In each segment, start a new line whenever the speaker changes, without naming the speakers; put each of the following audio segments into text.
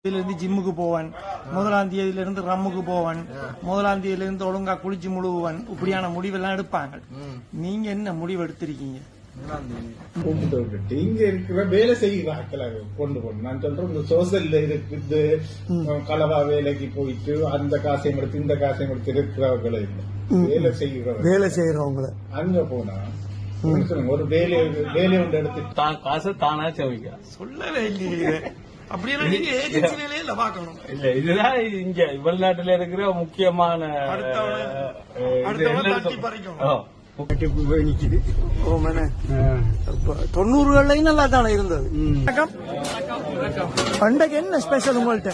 இருந்து ஜிம்முக்கு போவன், முதலாம் தேதியிலிருந்து ரம்முக்கு போவன், முதலாம் தேதியிலிருந்து ஒழுங்கா குளிச்சு முழுவன், இப்படியான முடிவெல்லாம் எடுப்பாங்க. நீங்க என்ன முடிவு எடுத்திருக்கீங்க?
இங்க இருக்கிற வேலை செய்கிறார்கள் கொண்டு போகணும். நான் சொல்றேன், இந்த சோசியல்ல இருக்குது கலவா வேலைக்கு போயிட்டு அந்த காசையும் எடுத்து இந்த காசையும் எடுத்து இருக்கிறவர்களை வேலை செய்யறவங்க அங்க போனா ஒரு வேலை ஒன்று எடுத்து
காசை தானா செவிக்க
சொல்லவே இல்லையே. அப்படியெல்லாம் நீங்க ஏஜென்சி வேலையில பாக்கணும்.
இல்ல, இதுதான் இங்க வெளிநாட்டுல இருக்கிற முக்கியமான
தட்டி பறிக்கணும். 90கள்லயும் நல்லா தானே இருந்தது. பண்டைக்கு என்ன ஸ்பெஷல் உங்கள்கிட்ட?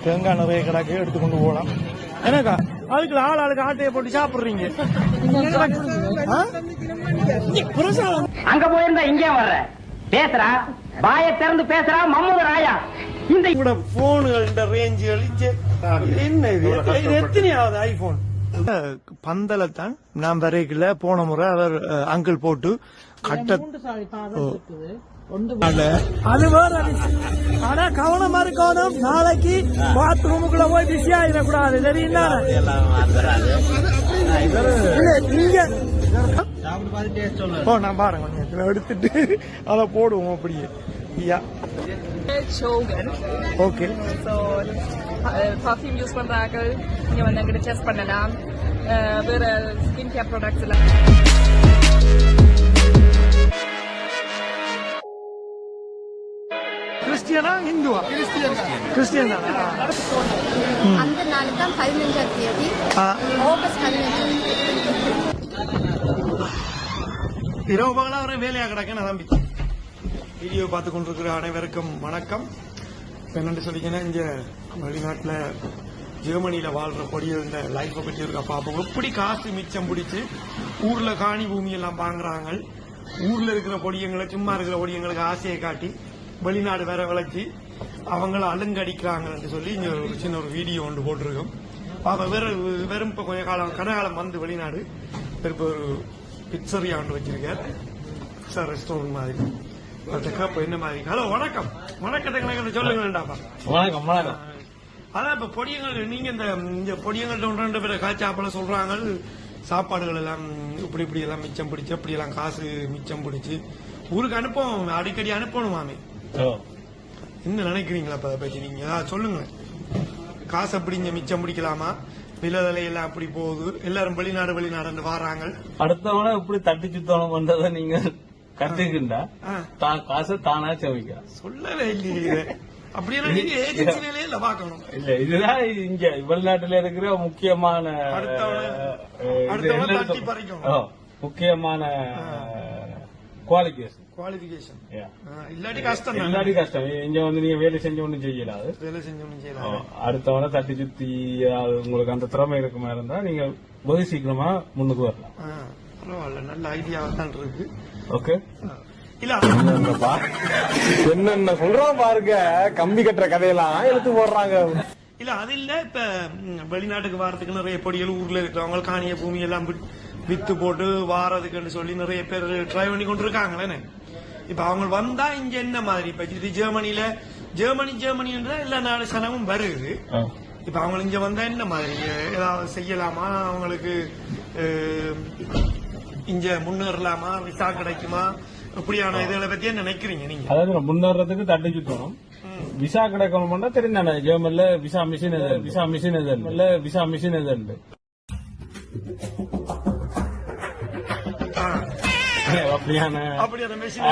தேங்காய் நிறைய கிடக்கு, எடுத்துக்கொண்டு போகலாம். எனக்கா அதுக்கு ஆளுக்கு ஆட்டையை போட்டு சாப்பிடுறீங்க.
அங்க போயிருந்தா இங்கே வர்ற பேசுறா, வாய திறந்து பேசுறா மம்மூத ராயா.
இந்த போனுகள் ரேஞ்சுகள் என்ன இது? எத்தனையாவது ஐபோன் பந்தலத்தான் நான் வரைக்கல. போன முறை அவர் அங்கிள் போட்டு கட்ட அது வேற. ஆனா கவனமா இருக்கணும், நாளைக்கு பாத்ரூமுக்குள்ள போய் பிஸி ஆயிடக்கூடாது. தெரியுங்களா? நான் பாருங்க எடுத்துட்டு அதை போடுவோம் அப்படியே. ஓகே,
பர்ஃபியூம் யூஸ் பண்றாங்க. நீங்க வந்து அங்கிட்ட டெஸ்ட் பண்ணலாம். வேற ஸ்கின் கேர் ப்ராடக்ட்ஸ் எல்லாம்.
கிறிஸ்டியனா ஹிந்துவா? கிறிஸ்டியன் தானா?
அந்த நாள் தான் 15ஆம் தேதி ஆகஸ்ட் 15.
இரவு பகலா ஒரு வேலையா கிடக்க நான் நம்பி வீடியோ பார்த்து கொண்டிருக்கிற அனைவருக்கும் வணக்கம். என்னன்னு சொல்லிங்கன்னா, இங்க வெளிநாட்டுல ஜெர்மனியில வாழ்ற பொடிய லைஃபை பற்றி இருக்கா பாப்போம். எப்படி காசு மிச்சம் பிடிச்சு ஊர்ல காணி பூமி எல்லாம் வாங்குறாங்க. ஊர்ல இருக்கிற பொடியங்களை, சும்மா இருக்கிற பொடியங்களுக்கு ஆசையை காட்டி வெளிநாடு வேற விளைச்சி அவங்கள அலங்கடிக்கிறாங்கன்னு சொல்லி இங்க ஒரு சின்ன ஒரு வீடியோ ஒன்று போட்டிருக்கோம். வெறும் இப்ப கொஞ்ச காலம் கனகாலம் வந்து வெளிநாடு இப்ப ஒரு பிட்சரியா ஒன்று வச்சிருக்காரு, ரெஸ்டாரண்ட் மாதிரி. என்ன மாதிரி? ஹலோ, வணக்கம். வணக்கத்தை கணக்கு சொல்லுங்க.
வணக்கம் வணக்கம்.
அதான் இப்ப பொடியங்கள், நீங்க இந்த பொடியங்கள்ட்ட ஒன்று ரெண்டு பேரை காய்ச்சாப்பல சொல்றாங்க, சாப்பாடுகள் எல்லாம் இப்படி இப்படி எல்லாம் மிச்சம் பிடிச்சு, அப்படி எல்லாம் காசு மிச்சம் பிடிச்சு ஊருக்கு அனுப்போம், அடிக்கடி அனுப்பணுமாமே. என்ன நினைக்கிறீங்களா பத்தி? நீங்க சொல்லுங்க. காசு அப்படி இங்க மிச்சம் பிடிக்கலாமா? விலதலை எல்லாம் அப்படி போகுது, எல்லாரும் வெளிநாடு வராங்க.
அடுத்தவனை இப்படி தட்டி சுத்தம் பண்றத நீங்க கத்துக்கிட்டா காசை தானா செவிக்க
சொல்லவே இல்லையே. அப்படியெல்லாம் நீங்க ஏஜென்சி வேலையில பாக்கணும்.
இல்ல, இதுதான் இங்க வெளிநாட்டுல இருக்கிற முக்கியமான
தட்டி பறிக்கணும்.
முக்கியமான குவாலிஃபிகேஷன்.
இல்லாட்டி கஷ்டம்.
இல்லாட்டி கஷ்டம். இங்க வந்து நீங்க வேலை செஞ்ச ஒண்ணும் செய்யலாது. அடுத்தவனை தட்டி சுத்தி உங்களுக்கு அந்த திறமை இருக்குமா இருந்தா நீங்க வெகு சீக்கிரமா முன்னுக்கு வரலாம்.
பரவாயில்ல, நல்ல ஐடியாவா தான் இருக்கு.
ஓகே.
இல்ல
என்னென்ன சொல்றோம் பாருங்க, கம்பி கட்டுற கதையெல்லாம் எடுத்து போடுறாங்க.
இல்ல அது இல்ல, இப்ப வெளிநாட்டுக்கு வாரத்துக்கு நிறைய பொடிகள் ஊர்ல இருக்கிறவங்க காணிய பூமி எல்லாம் வித்து போட்டு வாரதுக்குன்னு சொல்லி நிறைய பேர் ட்ரை பண்ணி கொண்டு இருக்காங்களே. இப்ப அவங்க வந்தா இங்க என்ன மாதிரி? இப்ப இது ஜெர்மனின்ற எல்லா நாடு சனமும் வருது. இப்ப அவங்க இங்க வந்தா என்ன மாதிரி ஏதாவது செய்யலாமா? அவங்களுக்கு இங்க முன்னேறலாமா? விசா கிடைக்குமா? இப்படியான இதுகளை பத்தி என்ன நினைக்கிறீங்க நீங்க?
அதாவது முன்னேறதுக்கு தட்டி சுத்தணும். விசா கிடைக்கணும்னா தெரிந்தானே ஜெர்மன்ல விசா மிஷின் எது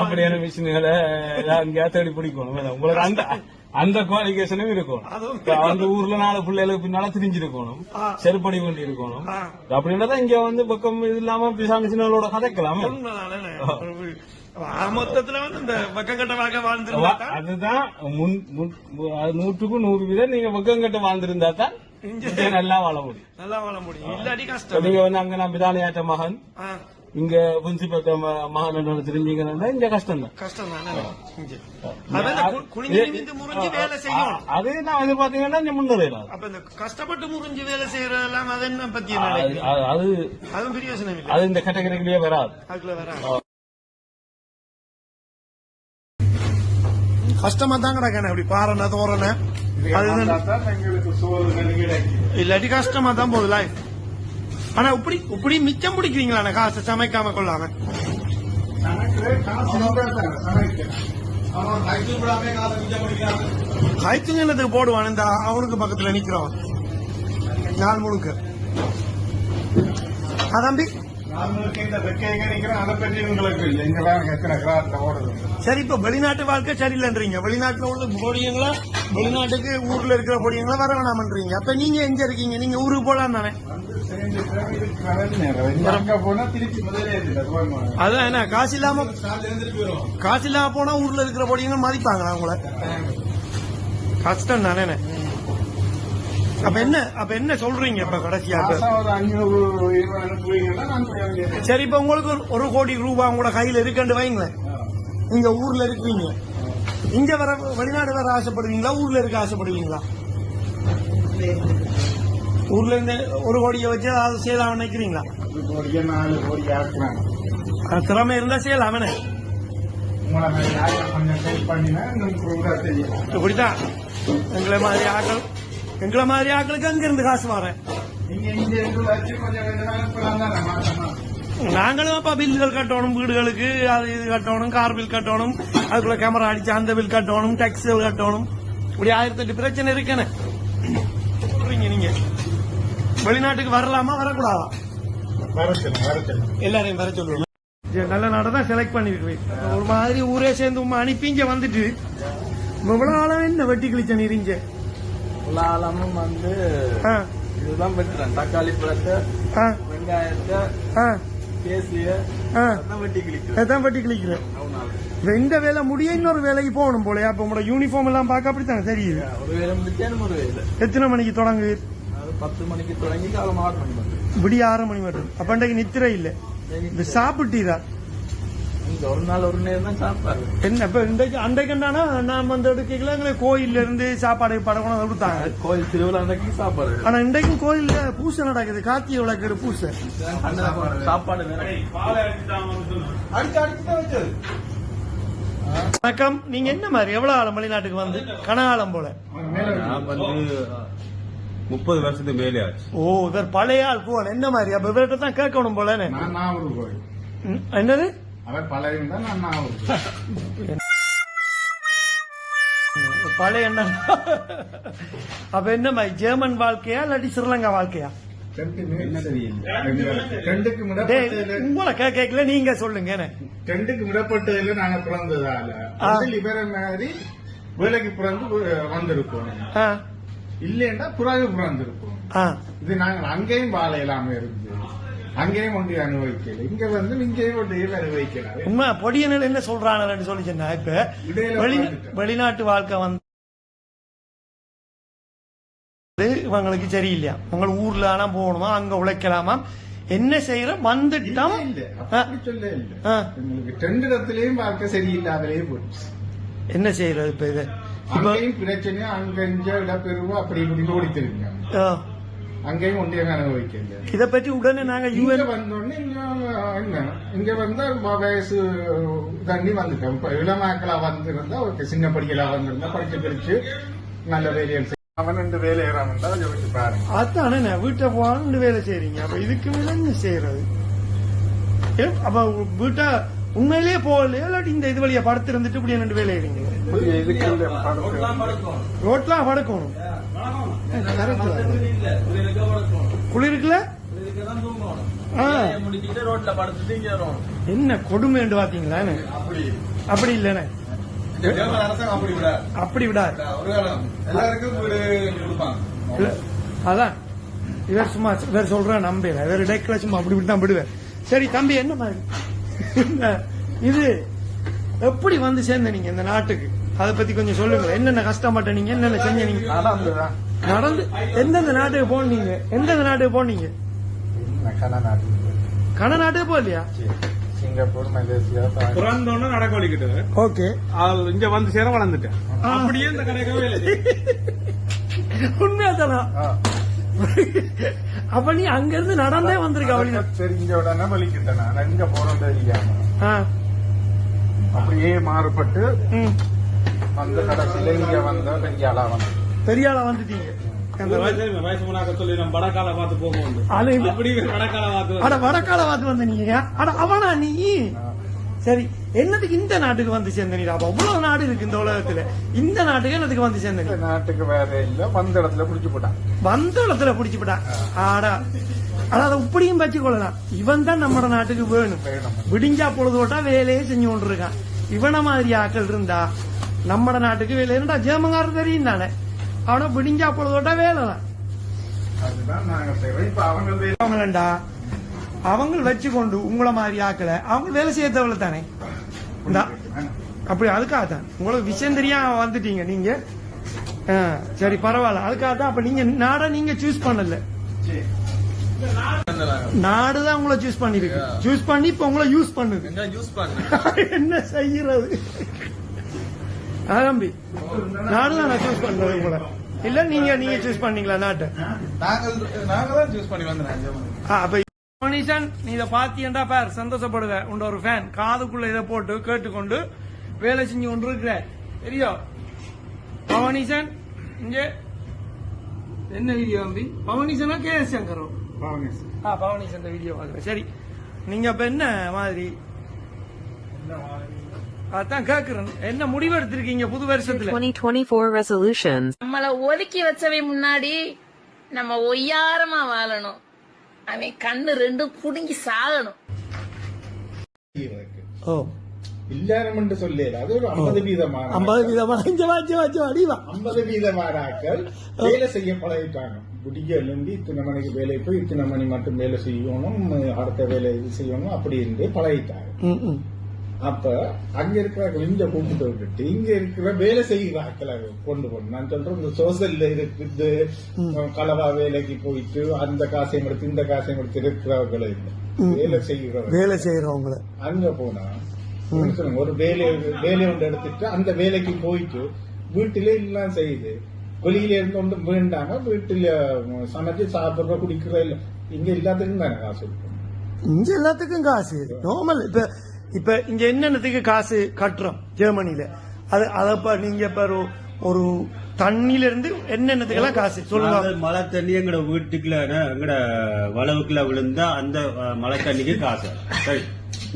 அப்படியான மிஷின்களை அங்கேயா தேடி பிடிக்கணும். உங்களுக்கு அந்த குவாலிஃபிகேஷனும் இருக்கணும். அந்த ஊர்ல 4 பிள்ளைகளுக்கு பின்னால திரிஞ்சிருக்கணும், செருப்படி வேண்டி இருக்கணும். அப்படின்றதான் இங்க வந்து பக்கம் இது இல்லாம விசா மிஷின்களோட கதைக்கலாம்.
மொத்தத்துல வந்து இந்த வெக்கங்கட்ட வாழ்க்கை வாழ்ந்துருந்தா
அதுதான் 100க்கு 100% நீங்க வெக்கங்கட்ட வாழ்ந்திருந்தா தான் நல்லா வாழ முடியும். இல்லாட்டி கஷ்டம். நீங்க வந்து அங்க நான் பிதானியாற்ற மகன், இங்க பிரின்சிபல் மகன் தெரிஞ்சீங்கன்னா இங்க கஷ்டம் தான். அது நான் வந்து பாத்தீங்கன்னா இங்க முன்னேறலாம்.
அப்ப இந்த கஷ்டப்பட்டு முறிஞ்சு வேலை செய்யறதெல்லாம் அது என்ன பத்தி அது பெரிய யோசனை.
அது இந்த கேட்டகரியிலேயே வராது.
அதுக்குள்ள வராது. கஷ்டமா தான் கிடக்கேன் அப்படி பாருன தோறன
எங்களுக்கு சோறு கிடைக்கும்.
இல்லாட்டி கஷ்டமா தான் போகுது லைஃப். ஆனா இப்படி மிச்சம் பிடிக்கிறீங்களா காசு சமைக்காம கொள்ளாம? கைத்துங்கத்துக்கு போடுவான் இந்த அவனுக்கு பக்கத்துல நிக்கிறவன் நாள் முழுக்க. தம்பி சரி, இப்ப வெளிநாட்டு வாழ்க்கை சரியில்லைன்றீங்க. வெளிநாட்டுல உள்ள பொடியங்களா, வெளிநாட்டுக்கு ஊர்ல இருக்கிற பொடியங்களா வர வேணாமன்றீங்க. அப்ப நீங்க எங்க இருக்கீங்க? நீங்க ஊருக்கு போலாம் தானே? அதான் என்ன காசு இல்லாம போனா ஊர்ல இருக்கிற பொடியங்க மதிப்பாங்களா உங்களை? கஷ்டம் தானே. அப்ப என்ன சொல்றீங்க இப்ப கடைசியா? சரி, இப்ப உங்களுக்கு 1 கோடி ரூபாய் உங்களோட கையில இருக்குன்னு வைங்களேன். நீங்க ஊர்ல இருக்கீங்க, இங்க வர வெளிநாடு வர ஆசைப்படுவீங்களா, ஊர்ல இருக்க ஆசைப்படுவீங்களா? ஊர்ல இருந்து 1 கோடியை வச்சு அதை செய்யலாம் நினைக்கிறீங்களா?
4 கோடி ஆக்கலாம்.
திறமை இருந்தா செய்யலாம். இப்படிதான் எங்களை மாதிரி ஆக்களுக்கு அங்க இருந்து காசு வரேன். நாங்களும் அப்ப பில்லுகள் கட்டணும், வீடுகளுக்கு அது இது கட்டணும், கார் பில் கட்டணும், அதுக்குள்ள கேமரா அடிச்சு அந்த பில் கட்டணும், டாக்ஸ் கட்டணும், இப்படி 1008 பிரச்சனை இருக்குன்னு சொல்றீங்க. நீங்க வெளிநாட்டுக்கு வரலாமா வரக்கூடாதா? எல்லாரையும் வர சொல்லுவோம். நல்ல நாடதான் செலக்ட் பண்ணிருக்கேன். ஒரு மாதிரி ஊரே சேர்ந்து அனுப்பி இங்க வந்துட்டு இவ்வளவு ஆளம் என்ன வெட்டி கிழிச்ச நீரிங்க
ஆழமும் வந்து இதுதான் வெட்டுறேன். தக்காளி பழத்தை, வெங்காயத்தை,
வெட்டி கிழிக்கிறேன். இந்த வேலை முடிய இன்னொரு வேலைக்கு போகணும் போல. அப்ப உங்களோட யூனிஃபார்ம் எல்லாம் பார்க்க அப்படித்தானே தெரியுது.
ஒரு வேலை முடிச்சேன். ஒரு வேலை
எத்தனை மணிக்கு தொடங்கு?
10 மணிக்கு தொடங்கி காலம் 6 மணி மட்டும்,
விடிய 6 மணி மட்டும். அப்ப இன்றைக்கு நித்திரை இல்ல. சாப்பிட்டீரா?
ஒரு நாள் ஒரு நேரம் தான் சாப்பாடு.
என்ன இப்ப இன்றைக்கு அன்றைக்குண்டானா நான் வந்து எடுக்கல கோயில்ல இருந்து சாப்பாடு படகணும் கொடுத்தாங்க.
கோயில் திருவிழா அன்றைக்கு சாப்பாடு.
ஆனா இன்றைக்கும் கோயில்ல பூசை நடக்குது, கார்த்திகை விளக்கு பூசை.
சாப்பாடு
வணக்கம். நீங்க என்ன மாதிரி எவ்வளவு ஆழம் வெளிநாட்டுக்கு வந்து? கனகாலம் போல.
நான் வந்து 30 வருஷத்துக்கு மேலே ஆச்சு.
ஓ, இவர் பழைய ஆள் போல. என்ன மாதிரி? அப்ப இவர்கிட்ட தான் கேட்கணும் போல. என்னது பழைய என்ன? அப்ப என்ன மாதிரி ஜெர்மன் வாழ்க்கையா இல்லாட்டி ஸ்ரீலங்கா வாழ்க்கையா? உங்களை கேட்கல, நீங்க சொல்லுங்க.
2க்கு விடப்பட்டதுல நாங்க பிறந்ததால இவர மாதிரி வேலைக்கு பிறந்து வந்திருக்கோம். இல்லைன்னா புறாக பிறந்திருக்கோம். இது நாங்கள் அங்கேயும் வாழ இல்லாம இருந்து அங்கேயும் ஒன்றை அனுபவிக்கல, இங்க வந்து இங்கேயும் ஒன்றையும் அனுபவிக்கலாம்.
உண்மை பொடியனில் என்ன சொல்றாங்க சொல்லி சொன்னா, இப்ப வெளிநாட்டு வாழ்க்கை வந்து இவங்களுக்கு சரியில்லையா, உங்க ஊர்ல ஆனா போகணுமா, அங்க உழைக்கலாமா, என்ன செய்யற வந்துட்டோம்
சொல்ல இல்ல. உங்களுக்கு 2 இடத்துலயும் வாழ்க்கை சரியில்லாமலே போச்சு.
என்ன செய்யறது இப்ப? இது
அங்கேயும் பிரச்சனை, அங்க இடப்பெருவோ அப்படி இப்படி ஓடித்திருங்க. அங்கேயும் ஒன்றையும் அனுபவிக்கல.
இதை பற்றி உடனே நாங்க
வந்தோடனே இங்க வந்தா வயசு தண்ணி வந்துட்டோம். இளமாக்களா வந்திருந்தா ஒரு சின்ன படிகளா வந்திருந்தா படிச்சு பிடிச்சு நல்ல வேலைகள் அவன் 2 வேலை ஏறாம பாருங்க.
அதானே வீட்டை போவான் 2 வேலை செய்றீங்க. அப்ப இதுக்கு மேல என்ன செய்யறது? அப்ப வீட்டை உண்மையிலேயே போகலையா இல்லாட்டி இந்த இது வழியா படுத்து இருந்துட்டு இப்படி 2 வேலை செய்றீங்க? ரோட்லாம் படுக்கணும். குளிருக்குல என்ன கொடுமை பாத்தீங்களா? அப்படி இல்லன்னு அப்படி விடாது. அதான் இவர் சும்மா இவர் சொல்ற நம்பல, இவர் இடைக்கல சும்மா அப்படி விட்டு விடுவேன். சரி தம்பி, என்ன மாதிரி இது எப்படி வந்து சேர்ந்த நீங்க இந்த நாட்டுக்கு? அதை பத்தி கொஞ்சம் சொல்லுங்க. என்னென்ன கஷ்டப்பட்ட நீங்க, என்னென்ன செஞ்ச நீங்க? நடந்து எந்தெந்த நாட்டுக்கு போனீங்க? எந்தெந்த நாட்டுக்கு போனீங்க? கன நாட்டுக்கு போகலையா?
சிங்கப்பூர், மலேசியா,
பிறந்தோன்னு நடக்கொலிக்கிட்டு.
ஓகே,
இங்க வந்து சேர வளர்ந்துட்டேன். அப்படியே இந்த கடைக்கவே
உண்மையா தானா? அப்ப நீ அங்க இருந்து நடந்தே வந்திருக்க?
தெரிஞ்ச உடனே வலிக்கிட்டேன். இங்க போறோம் தெரியாம அப்படியே மாறுபட்டு அந்த கடைசியில இங்க வந்த பெரிய ஆளா வந்து
பெரிய ஆளா வந்துட்டீங்க அந்த
வயசு முன்னாக்க சொல்லி நம்ம வடக்கால பார்த்து போகும் அப்படி வடக்கால பார்த்து
அட வடக்கால பார்த்து வந்த நீங்க அட அவனா நீ சரி என்னதுக்கு இந்த நாட்டுக்கு வந்து சேர்ந்த நீ அவ்வளவு நாடு இருக்கு இந்த உலகத்துல இந்த நாட்டுக்கு என்னதுக்கு வந்து சேர்ந்த நீ
நாட்டுக்கு வேற இல்ல வந்த இடத்துல புடிச்சு போட்டான்
வந்த இடத்துல புடிச்சு போட்டான் ஆடா ஆனா அதை இப்படியும் வச்சுக்கொள்ளலாம் இவன் தான் நம்ம நாட்டுக்கு வேணும் விடிஞ்சா பொழுது போட்டா வேலையே செஞ்சு கொண்டு இருக்கான் இவன மாதிரி ஆக்கள் இருந்தா நம்ம நாட்டுக்கு வேலை இருந்தா ஜெர்மங்காரர் தெரியும் தானே அவனை விடிஞ்சா பொழுது போட்டா வேலை தான்
அதுதான் நாங்க செய்வோம் இப்ப அவங்க
அவங்களா அவங்க வச்சுக்கொண்டு உங்களை மாதிரி ஆக்கல அவங்க வேலை செய்ய தேவையில்ல தானே அப்படி அதுக்காக தான் உங்களுக்கு விஷயம் தெரியாம வந்துட்டீங்க நீங்க சரி பரவாயில்ல அதுக்காக தான் அப்ப நீங்க நாட நீங்க சூஸ் பண்ணல நாடுதான் உங்களை சூஸ் பண்ணிருக்கு சூஸ் பண்ணி இப்ப உங்களை யூஸ் பண்ணுது என்ன செய்யறது தம்பி நாடுதான் நான் சூஸ் பண்றது உங்களை இல்ல நீங்க சூஸ் பண்ணீங்களா நாட்டை
நாங்க தான் சூஸ் பண்ணி வந்தோம்
அப்ப மனிஷன் நீ இதை பாத்தியண்டா பேர் சந்தோஷப்படுவ உண்ட ஒரு ஃபேன் காதுக்குள்ள இதை போட்டு கேட்டுக்கொண்டு வேலை செஞ்சு கொண்டு இருக்கிற தெரியும் பவனீசன் இங்க என்ன வீடியோ தம்பி பவனீசனா கே எஸ் சங்கரோ பவனீசன் வீடியோ பாக்குறேன் சரி நீங்க அப்ப என்ன மாதிரி அதான் கேக்குறேன் என்ன முடிவு எடுத்திருக்கீங்க புது வருஷத்துல
2024 resolutions.
நம்மள ஒதுக்கி வச்சவை முன்னாடி நம்ம ஒய்யாரமா வாழணும் அவன் கண்ணு ரெண்டும் புடுங்கி சாகணும்
ஓ
இல்லாரம் சொல்லல அது ஒரு 50% 50% ஆக்கள் வேலை செய்ய பழகிட்டாங்க புடிக்கலந்து இத்தனை மணிக்கு வேலை போய் இத்தனை மணி மட்டும் வேலை செய்யணும் அடுத்த வேலை இது செய்யணும் அப்படி இருந்து பழகிட்டாங்க அப்ப அங்க இருக்கிற இந்த கூப்பிட்டு விட்டுட்டு இங்க இருக்கிற வேலை செய்கிற ஆக்களை கொண்டு போகணும் நான் சொல்றேன் இந்த சோசியல்ல இருக்குது கலவா வேலைக்கு போயிட்டு அந்த காசையும் எடுத்து இந்த காசையும் எடுத்து இருக்கிறவங்கள இல்லை வேலை செய்யறவங்க அங்க போனா ஒரு வேலை ஒன்று எடுத்துட்டு அந்த வேலைக்கு போயிட்டு வீட்டிலே எல்லாம் செய்யுது வெளியில இருந்து ஒன்றும் வேண்டாம வீட்டுல சமைச்சு சாப்பிடுற குடிக்கிற இல்ல இங்க எல்லாத்துக்கும் தானே காசு இருக்கும்
இங்க எல்லாத்துக்கும் காசு நார்மல் இப்ப இங்க என்னென்னத்துக்கு காசு கட்டுறோம் ஜெர்மனில அது அதப்ப நீங்க இப்ப ஒரு தண்ணில இருந்து என்னென்னத்துக்கெல்லாம் காசு சொல்லுங்க
மழை தண்ணி எங்கட வீட்டுக்குள்ள எங்கட வளவுக்குள்ள விழுந்தா அந்த மழை தண்ணிக்கு காசு சரி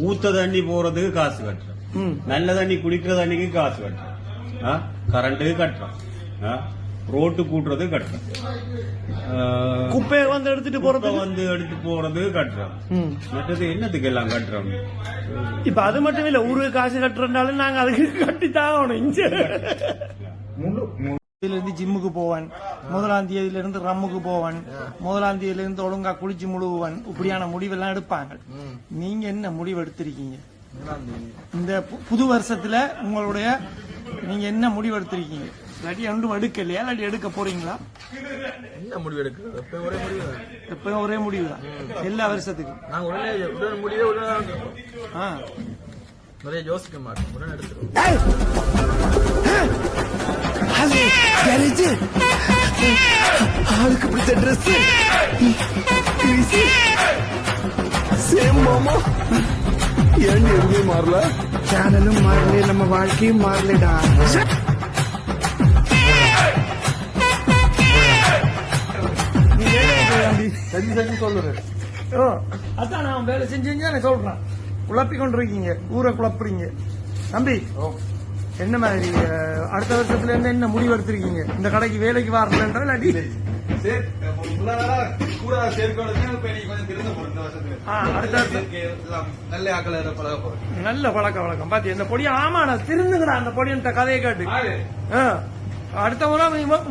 ஊத்த தண்ணி போறதுக்கு காசு கட்டுறோம் நல்ல தண்ணி குடிக்கிற தண்ணிக்கு காசு கட்டுறோம் கரண்ட்டுக்கு கட்டுறோம் ரோட்டு கூட்டுறது கட்டுறோம்
குப்பையை வந்து எடுத்துட்டு
போறது கட்டுறோம் மற்றது என்னத்துக்கு எல்லாம் கட்டுறோம்
இப்ப அது மட்டும் இல்ல ஊருக்கு காசு கட்டுறதுனாலும் நாங்க அதுக்கு கட்டித்தான் ஆகணும் இருந்து ஜிம்முக்கு போவன் 1ஆம் தேதியில இருந்து ரம்முக்கு போவன் 1ஆம் தேதியில இருந்து ஒழுங்கா குளிச்சு முழுவன் இப்படியான முடிவெல்லாம் எடுப்பாங்க நீங்க என்ன முடிவு எடுத்திருக்கீங்க இந்த புது வருஷத்துல உங்களுடைய நீங்க என்ன முடிவு எடுத்திருக்கீங்க இல்லாட்டி ஒன்றும் எடுக்கலையா இல்லாட்டி எடுக்க போறீங்களா
என்ன முடிவு எடுக்கிறது
எப்பயும் ஒரே முடிவு தான் எல்லா வருஷத்துக்கும்
நான் உடனே முடிவே உடனே நிறைய யோசிக்க மாட்டேன் உடனே எடுத்துருவோம்
ஆளுக்கு பிடிச்ச ட்ரெஸ் சேம் மாமா ஏன் எதுவுமே மாறல சேனலும் மாறல நம்ம வாழ்க்கையும் மாறலடா
சொல்லுறேன்
அதான் நான் வேலை செஞ்சீங்க சொல்றேன் குழப்பி கொண்டிருக்கீங்க ஊரை குழப்புறீங்க தம்பி என்ன மாதிரி அடுத்த வருஷத்துல இருந்து என்ன முடிவு எடுத்திருக்கீங்க இந்த கடைக்கு வேலைக்கு வரலன்ற இல்லாட்டி நல்ல பழக்க வழக்கம் பாத்தி இந்த பொடியை ஆமா நான் திருந்துங்கடா அந்த பொடியன் கதையை கேட்டு அடுத்த முறை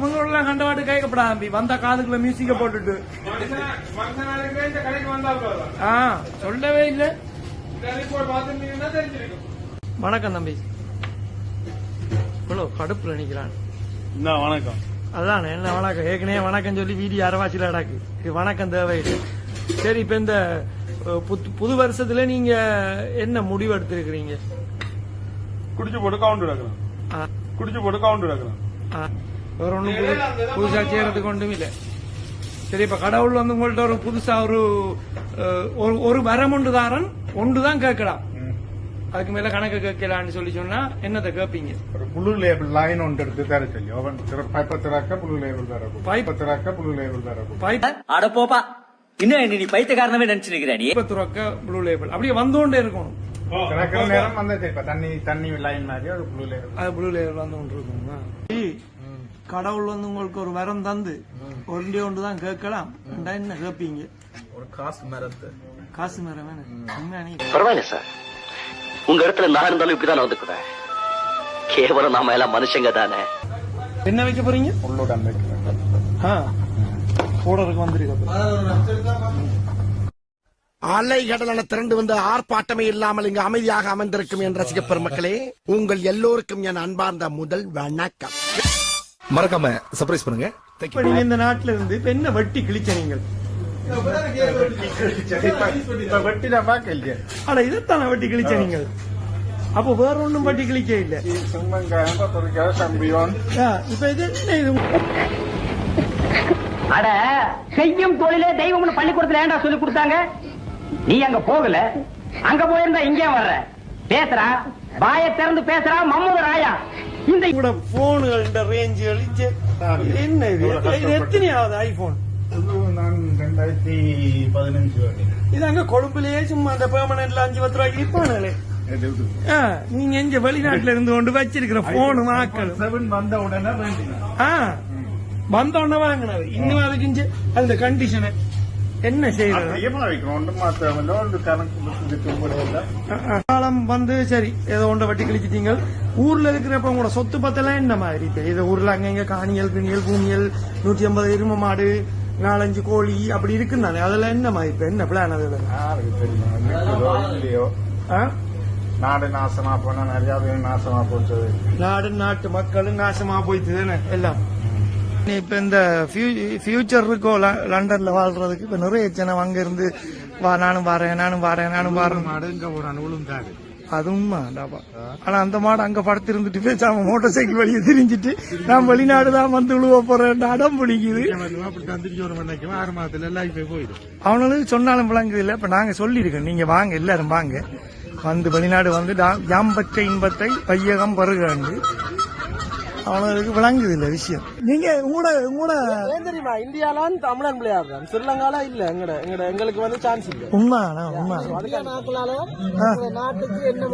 உங்களெல்லாம் கண்டவாட்டு கேட்கப்படா தம்பி வந்த காதுக்குள்ள மியூசிக்க போட்டுட்டு சொல்லவே இல்லை வணக்கம் தம்பி இவ்வளவு கடுப்புல நிக்கிறான்
வணக்கம்
அதான் என்ன வணக்கம் ஏற்கனவே வணக்கம் சொல்லி வீடியோ அரவாச்சில அடாக்கு இது வணக்கம் தேவையில்லை சரி இப்ப இந்த புது வருஷத்துல நீங்க என்ன முடிவு எடுத்திருக்கிறீங்க
குடிச்சு போட்டு கவுண்ட் எடுக்கலாம்
வேற ஒண்ணும் புதுசா செய்யறதுக்கு ஒன்றும் இல்ல சரி இப்ப கடவுள் வந்து உங்கள்ட்ட ஒரு புதுசா ஒரு வரமுண்டுதாரன் ஒன்றுதான் கேட்கலாம் அதுக்கு மேல கணக்கு கேட்கலான்னு சொல்லி சொன்னா என்னத்தை கேட்பீங்க?
ஒரு புளு லேபிள் லைன் ஒன்று எடுத்து தர சொல்லி அவன் பைப்பை திறக்க புளு லேபிள் தரக்கும், பைப்பை திறக்க புளு லேபிள் தரக்கும்.
பைப்
அட போப்பா, இன்னும் நீ பைத்தியக்காரனவே நினைச்சிருக்கிற நீ.
துறக்க ப்ளூ லேபிள் அப்படியே வந்தோண்டே இருக்கணும்.
திறக்கிற நேரம் வந்தது இப்ப தண்ணி லைன் மாதிரி அது புளு லேபிள்.
அது ப்ளூ லேபிள் வந்து கொண்டு இருக்குங்களா? கடவுள் வந்து உங்களுக்கு ஒரு வரம் தந்து ஒன்றே ஒன்றுதான் கேட்கலாம், என்ன கேட்பீங்க?
ஒரு காசு மரத்து.
காசு மரம் வேணும்.
பரவாயில்ல சார், உங்க இடத்துல நான் இருந்தாலும் இப்படிதான் வந்துக்குவேன். கேவலம் நாம எல்லாம் மனுஷங்க தானே.
என்ன வைக்க போறீங்க?
உள்ளுடன் வைக்கிறேன்.
போடருக்கு வந்திருக்கு.
அலை கடலான திரண்டு வந்து ஆர்ப்பாட்டமே இல்லாமல் இங்கு அமைதியாக அமர்ந்திருக்கும் என் ரசிக பெருமக்களே, உங்கள் எல்லோருக்கும் என் அன்பார்ந்த முதல் வணக்கம்.
மறக்காம சர்ப்ரைஸ் பண்ணுங்க.
நீங்க இந்த நாட்டுல இருந்து இப்ப என்ன வட்டி கிழிச்ச நீங்கள்?
வெட்டில பாக்கல.
ஆனா இதைத்தான வட்டி கிழிச்ச நீங்கள். அப்போ வேற ஒன்றும் வட்டி கிழிக்க இல்ல. இப்ப இது என்ன இது?
அட, செய்யும் தொழிலே தெய்வம்னு பள்ளிக்கூடத்துல ஏன்டா சொல்லி கொடுத்தாங்க? நீ அங்க போகல, அங்க போயிருந்தா இங்கே வர்ற. பேசுறா, வாயை திறந்து பேசுறா மம்மூத ராயா. இந்த
கூட போன்கள் ரேஞ்சுகள் என்ன இது? எத்தனையாவது ஐபோன்?
நான் 2015
இது அங்க கொழும்புலயே சும்மா அந்த பெர்மனன்ட்ல 5-10 ரூபாய்க்கு விற்பானுங்களே. நீங்க எங்க வெளிநாட்டுல இருந்து கொண்டு வச்சிருக்கிற போனு வாக்கள்
வந்த உடனே
வந்த உடனே வாங்கினது. இன்னும் அதுக்கு அந்த கண்டிஷனை என்ன செய்யறது? காலம் வந்து சரி ஏதோ ஒன்றை வட்டி கழிச்சிட்டீங்க. ஊர்ல இருக்கிறப்ப உங்களோட சொத்து பத்தெல்லாம் என்ன மாதிரி? இப்ப இது ஊர்ல அங்க காணியல் பிணியல் பூமியல் 150 எரும மாடு 4-5 கோழி அப்படி இருக்குன்னு அதெல்லாம் என்ன மாதிரி? இப்ப என்ன பிளான்? அது
இல்லையோ நாடு நாசமா போனா நிறைய பேர் நாசமா போச்சு.
நாடு நாட்டு மக்களும் நாசமா போயிட்டு தானே எல்லாம். இப்ப இந்த ஃபியூச்சர் இருக்கோ லண்டன்ல வாழ்றதுக்கு இப்ப நிறைய ஜனம் அங்க இருந்து நானும் வரேன்
மாடு ஒரு அனுகூலம் தான்.
அதுவும் ஆனா அந்த மாடு அங்க படுத்து இருந்துட்டு பேசாம மோட்டார் சைக்கிள் வழியை திரிஞ்சிட்டு நான் வெளிநாடுதான் வந்து விழுவ போறேன் அடம் பிடிக்குது.
6 மாதத்துல எல்லாம் போயிடும்.
அவனுக்கு சொன்னாலும் விளங்குது இல்ல. இப்ப நாங்க சொல்லிருக்கோம், நீங்க வாங்க எல்லாரும் வாங்க, வந்து வெளிநாடு வந்து யாம்பற்ற இன்பத்தை பையகம் பருகாண்டு அவனுக்கு விளங்குது இல்ல விஷயம். நீங்க உங்களோட
தெரியுமா, இந்தியால தமிழன் விளையாடுறான், ஸ்ரீலங்கால இல்ல. எங்களுக்கு வந்து சான்ஸ் இல்ல.
உண்மை
நாட்டுக்கு என்ன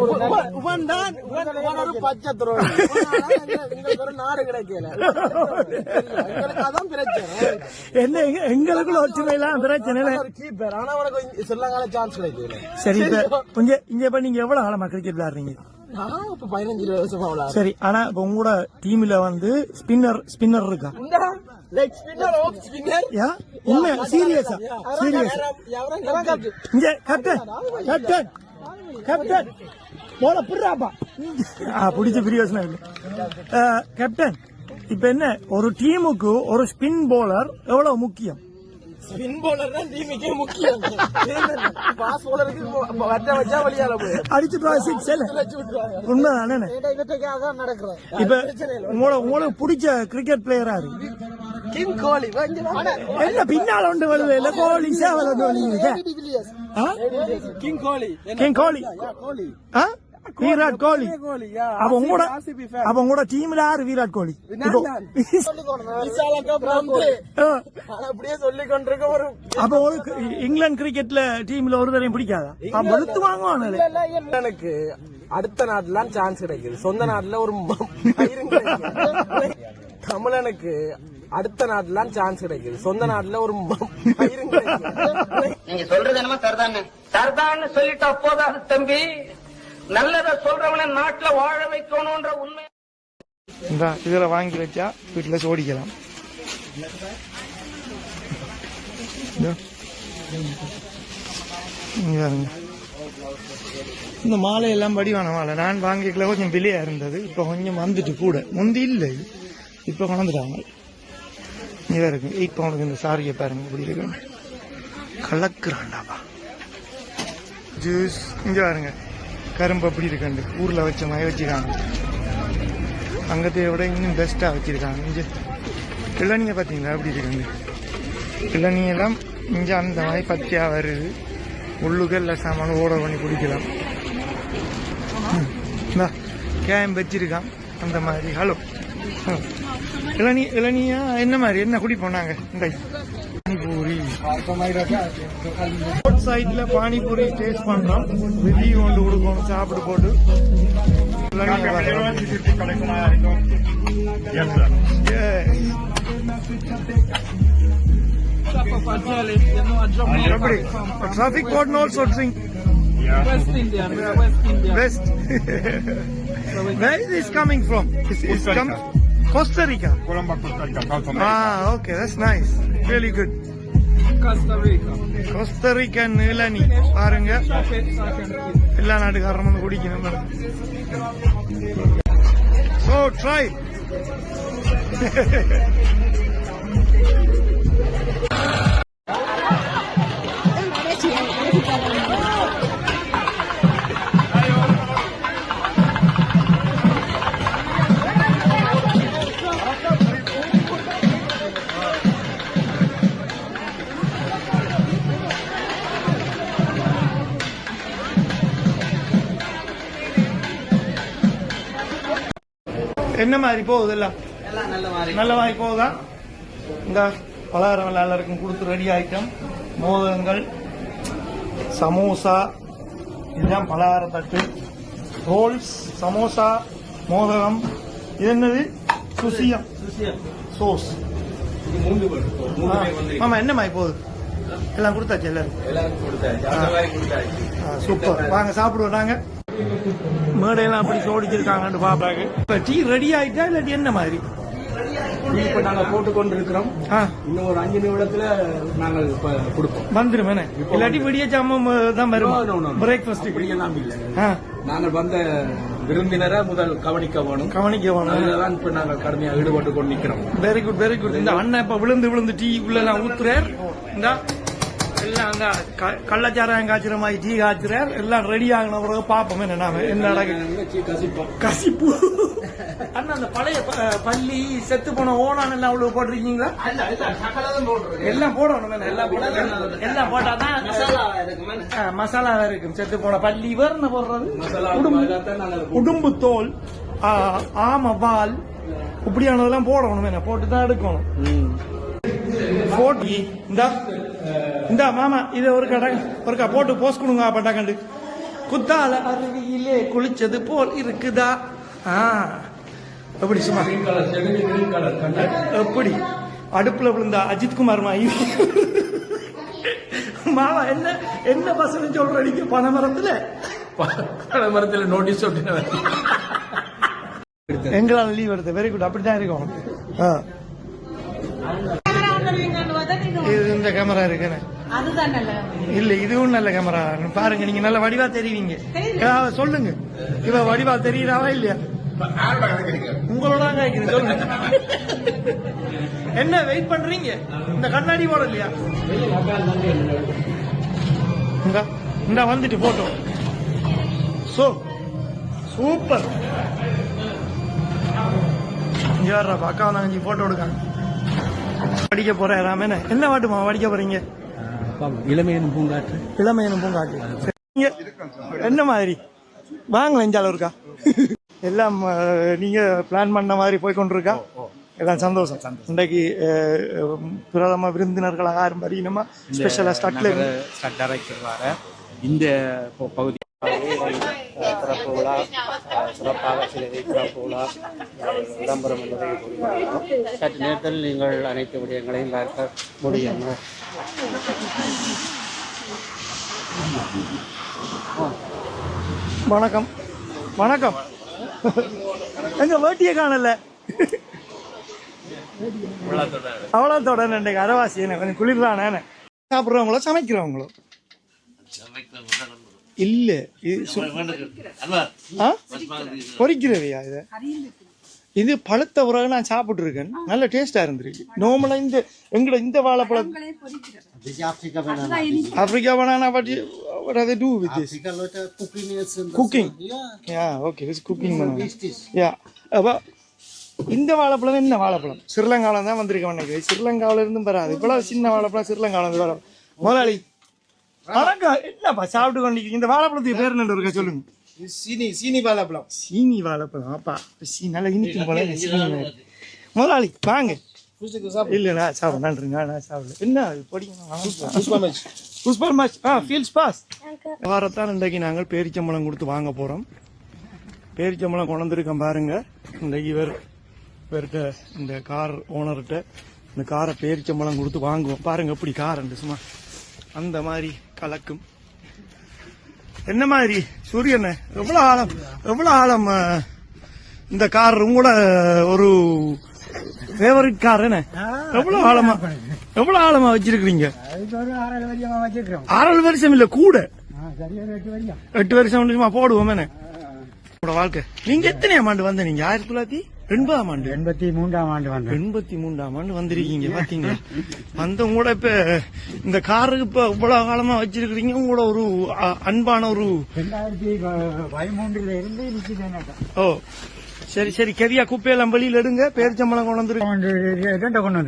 ஒரு பச்சை துரோகம். எங்களுக்கு ஒரு நாடு கிடைக்கல. எங்களுக்கு அதான் பிரச்சனை.
என்ன எங்களுக்குள்ள ஒற்றுமையெல்லாம் பிரச்சனை.
ஆனா உனக்கு ஸ்ரீலங்கால சான்ஸ் கிடைக்கல.
சரி, இப்ப நீங்க எவ்வளவு காலமா கிரிக்கெட் விளையாடுறீங்க?
15-20 வருஷமா விளையாடுறேன்.
சரி, ஆனா இப்ப உங்களோட டீம்ல வந்து ஸ்பின்னர் இருக்கா? சீரியஸா இங்க கேப்டன் போல புடுறாப்பா பிடிச்ச பிரியோசனம் இல்ல. கேப்டன், இப்ப என்ன ஒரு டீமுக்கு ஒரு ஸ்பின் போலர் எவ்வளவு முக்கியம்?
ஸ்பின் போலர் தான் டீமுக்கே முக்கியம். பாஸ் போலருக்கு வச்சா வழியால போய்
அடிச்சு உண்மைதானே?
நடக்கிறேன்.
இப்ப உங்களுக்கு பிடிச்ச கிரிக்கெட் பிளேயரா இருக்கு?
கிங் கோலி.
என்ன பின்னால ஒன்று வருது இல்ல? கோலி சேவல்
கிங் கோலி.
விராட் கோலி. அப்ப உங்களோட டீம்ல யாரு விராட் கோலி?
அப்படியே சொல்லிக் கொண்டிருக்க. ஒரு
அப்ப உங்களுக்கு இங்கிலாந்து கிரிக்கெட்ல டீம்ல ஒரு தரையும் பிடிக்காதா? வெளுத்து வாங்குவானு.
எனக்கு அடுத்த நாட்டுலாம் சான்ஸ் கிடைக்குது, சொந்த நாட்டுல ஒரு தமிழனுக்கு அடுத்த நாட்டுலாம் சான்ஸ் கிடைக்குது, சொந்த நாட்டுல ஒரு
நீங்க சொல்றது என்னமா தர்தான்னு சொல்லிட்டா போதாது தம்பி. நல்லத சொல்றவன நாட்டுல வாழ வைக்கணும்ன்ற உண்மை.
இதுல வாங்கி வச்சா வீட்டுல சோடிக்கலாம். இந்த மாலை எல்லாம் படிவான மாலை நான் வாங்கிக்கல, கொஞ்சம் விலையா இருந்தது. இப்ப கொஞ்சம் வந்துட்டு கூட முந்தி இல்லை, இப்ப கொண்டுட்டாங்க. இங்க இருக்கு 8 பவுனுக்கு இந்த சாரியை பாருங்க, இப்படி இருக்கு கலக்குறாண்டாப்பா. ஜூஸ் இங்க பாருங்க, கரும்பு அப்படி இருக்காண்டு ஊர்ல வச்ச மாதிரி வச்சிருக்காங்க. அங்கத்தை விட இன்னும் பெஸ்டா வச்சிருக்காங்க. இங்க இளநியை பாத்தீங்களா அப்படி இருக்காங்க. இளநியெல்லாம் இங்க அந்த மாதிரி பச்சையா வருது. உள்ளுக்கல்ல சாமான ஓட பண்ணி குடிக்கலாம். கேம் வச்சிருக்கான் அந்த மாதிரி. ஹலோ இளநியா என்ன மாதிரி என்ன குடி போனாங்க பானிபூரி ரோட் சைட்ல பானிபூரி டேஸ்ட் பண்றோம். ரிவ்யூ கொண்டு கொடுக்கணும் சாப்பிட்டு போட்டு. Traffic code also drink.
West Indian. West Indian.
West. Where is this coming from? It's Costa Rica.
Colombo, Costa Rica, South America.
Ah, okay, that's nice. Really good.
Costa Rica.
Costa Rican இளநீ பாருங்க. எல்லா நாட்டுக்காரரும் வந்து குடிக்கணும். So try. என்ன மாதிரி போகுது எல்லாம் நல்ல மாதிரி போகுதா? இந்த பலகாரம் எல்லாருக்கும் கொடுத்து ரெடி ஐட்டம், மோதகங்கள், சமோசா, இதுதான் பலகார தட்டு, ரோல்ஸ், சமோசா, மோதகம். இது என்னது? சுசியம் சோஸ். ஆமா என்ன மாதிரி போகுது? எல்லாம் கொடுத்தாச்சு எல்லாரும். சூப்பர், வாங்க சாப்பிடுவோம். நாங்க மேடையெல்லாம் அப்படி சோடிச்சிருக்காங்கன்னு பாப்பாங்க. இப்ப டீ ரெடி ஆயிட்டா இல்லாட்டி என்ன மாதிரி?
இப்ப நாங்க போட்டு கொண்டு இருக்கிறோம். இன்னும் ஒரு 5 நிமிடத்துல நாங்கள் கொடுப்போம்.
வந்துரும் என்ன? இல்லாட்டி விடிய ஜாமம் தான் வரும். பிரேக்ஃபாஸ்ட்
எல்லாம் இல்ல. நாங்கள் வந்த விருந்தினரை முதல் கவனிக்க வேணும். அதுலதான் இப்ப நாங்கள் கடுமையா ஈடுபட்டு கொண்டு நிக்கிறோம்.
Very good very good. இந்த அண்ணன் இப்ப விழுந்து டீ உள்ள ஊத்துறார். இந்த எல்லாம் அங்க கள்ளச்சாராயம் காய்ச்சுற மாதிரி டீ காய்ச்சுறார். எல்லாம் ரெடி ஆகின பிறகு பாப்போம் என்ன கசிப்பு. அண்ணா அந்த பழைய பள்ளி செத்து போன ஓனான் எல்லாம் அவ்வளவு போட்டிருக்கீங்களா? எல்லாம் போடணும். எல்லாம் போட்டாதான் மசாலா இருக்கும். செத்து போன பள்ளி வேறு போடுறது, உடும்பு தோல், ஆம வால், இப்படியானதெல்லாம் போடணும். என்ன போட்டுதான் எடுக்கணும். இந்த மாமா இத ஒருக்கா போட்டு போஸ்ட் கொடுங்க. பட்டாக்கண்டு குத்தால அருவியிலே குளிச்சது போல் இருக்குதா? எப்படி சும்மா எப்படி அடுப்புல விழுந்தா அஜித்குமார் மாயி மாமா என்ன என்ன பசங்க சொல்றீங்க? பனைமரத்துல
நோட்டீஸ்
எங்களால லீவ் எடுத்த. வெரி குட், அப்படித்தான் இருக்கும். இது இந்த கேமரா இருக்கு இல்ல, இதுவும் நல்ல கேமரா பாருங்க. நீங்க நல்ல வடிவா தெரிவிங்க. சொல்லுங்க, இவ வடிவா தெரியுறாவா இல்லையா? உங்களோட சொல்லுங்க. என்ன வெயிட் பண்றீங்க? இந்த கண்ணாடி போட இல்லையா? இந்த வந்துட்டு போட்டோ. சூப்பர். இங்க வர்ற அக்கா வந்தாங்க போட்டோ எடுக்காங்க. படிக்க போறேன் ராமேன. என்ன பாட்டுமா படிக்க போறீங்க?
இளமையனும் பூங்காற்று.
இளமையனும் பூங்காற்று. என்ன மாதிரி வாங்கலாம் இஞ்சால இருக்கா? எல்லாம் நீங்க பிளான் பண்ண மாதிரி போய் கொண்டிருக்கா? எல்லாம் சந்தோஷம். இன்றைக்கு பிரதம விருந்தினர்களாக யாரும் வரீனுமா? ஸ்பெஷலா ஸ்டட்ல
டைரக்டர் வர இந்த பகுதி சிறப்பு விழா சிறப்பாக சிறப்பு விழா விளம்பரம் என்பதை சற்று நேரத்தில் நீங்கள் அனைத்து விடயங்களையும் பார்க்க முடியும்.
வணக்கம் வணக்கம். எங்க வேட்டியை காணல. அவ்வளோத்தோட இன்றைக்கு அரவாசி என்ன கொஞ்சம் குளிர்தானே? சாப்பிட்றவங்களோ சமைக்கிறவங்களோ? இல்ல பொறிக்கிறவையா? இது பழுத்த உறவு நான் சாப்பிட்டு இருக்கேன். நல்ல டேஸ்டா இருந்திருக்கு. நார்மலா இந்த வாழைப்பழம் Africa banana, what do they do with this? Cooking. Yeah, okay, this is cooking banana. Yeah. இந்த வாழைப்பழம் என்ன வாழைப்பழம்? ஸ்ரீலங்காவில தான் வந்திருக்க நினைக்கிறேன். ஸ்ரீலங்காவில இருந்தும் வராது. இவ்வளவு சின்ன வாழைப்பழம் ஸ்ரீலங்காவில இருந்து வரும். முதலாளி வணக்கம். என்னப்பா சாப்பிட்டு கொண்டிருக்கீங்க? இந்த வாழைப்பழத்துக்கு பேர் என்ன இருக்கா சொல்லுங்க.
சீனி வாழைப்பழம்.
சீனி வாழைப்பழம் அப்பா நல்லா இனிக்கும் போல சீனி. முதலாளி வாங்க. இல்ல நான் சாப்பிட நன்றிங்க நான் சாப்பிடல. என்ன படிக்கணும் புஷ்பா மச் ஃபீல்ஸ் பாஸ். வாரத்தான் இன்றைக்கு நாங்கள் பேரிச்சம்பழம் கொடுத்து வாங்க போறோம். பேரிச்சம்பழம் கொண்டு வந்திருக்கோம் பாருங்க. இன்றைக்கு இவர்கிட்ட இந்த கார் ஓனர்கிட்ட இந்த காரை பேரிச்சம்பழம் கொடுத்து வாங்குவோம். பாருங்க எப்படி கார் சும்மா அந்த மாதிரி கலக்கும். என்ன மாதிரி சூரியன் எவ்வளவு ஆழம் இந்த கார் உங்களோட ஒரு ஃபேவரட் கார் என்ன? எவ்வளவு ஆழமா வச்சிருக்கீங்க? 6 வருஷம் இல்ல கூட 8 வருஷம் போடுவோம் என்ன வாழ்க்கை. நீங்க எத்தனையாம் ஆண்டு வந்த? நீங்க 1980ஆம் ஆண்டு
83ஆம் ஆண்டு வந்து
83ஆம் ஆண்டு வந்திருக்கீங்க. பாத்தீங்களா வந்த கூட இப்ப இந்த காருக்கு இப்ப இவ்வளவு காலமா வச்சிருக்கீங்க. உங்களோட ஒரு அன்பான ஒரு
2013 இருந்து
ஓ சரி சரி. கெரியா குப்பையெல்லாம் வெளியில எடுங்க. பேரிச்சம்பழம் கொண்டு
வந்து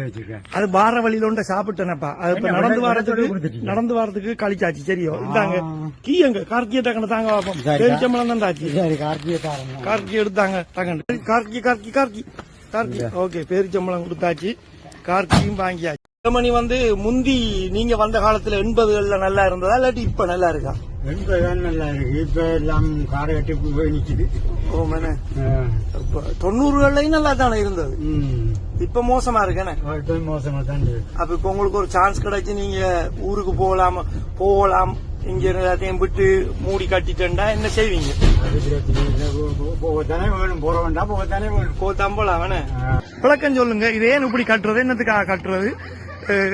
வச்சிருக்கேன்.
அது பார வழியில ஒன்ற சாப்பிட்டேனப்பா. அது இப்ப நடந்து வரதுக்கு கழிச்சாச்சு. சரியோ இந்தாங்க கீயங்க கார்கிய டக்குனு தாங்க பார்ப்போம். பேரிச்சம்பழம் தான் தாச்சு. கார்கி எடுத்தாங்க டக்குனு. கார்கி ஓகே பேரிச்சம்பழம் கொடுத்தாச்சு. கார்கியும் வாங்கியாச்சு. மணி முந்தி நீங்க வந்த காலத்துல 80கள்ல நல்லா இருந்ததா இல்லாட்டி இப்ப நல்லா இருக்கா?
80 நல்லா இருக்கு. இப்ப எல்லாம் காரை கட்டி போய் நிக்குது.
ஓ மேனே 90கள்லயும் நல்லா தானே இருந்தது. இப்ப மோசமா இருக்கேனே.
மோசமா தான் இருக்கு.
அப்ப இப்ப உங்களுக்கு ஒரு சான்ஸ் கிடைச்சு நீங்க ஊருக்கு போகலாம் இங்க எல்லாத்தையும் விட்டு மூடி கட்டிட்டா என்ன செய்வீங்க?
போகத்தானே வேணும். போற வேண்டாம் போகத்தானே வேணும்.
போத்தான் போலாம் வேணே. விளக்கம் சொல்லுங்க. இது ஏன் இப்படி கட்டுறது? என்னத்துக்காக கட்டுறது?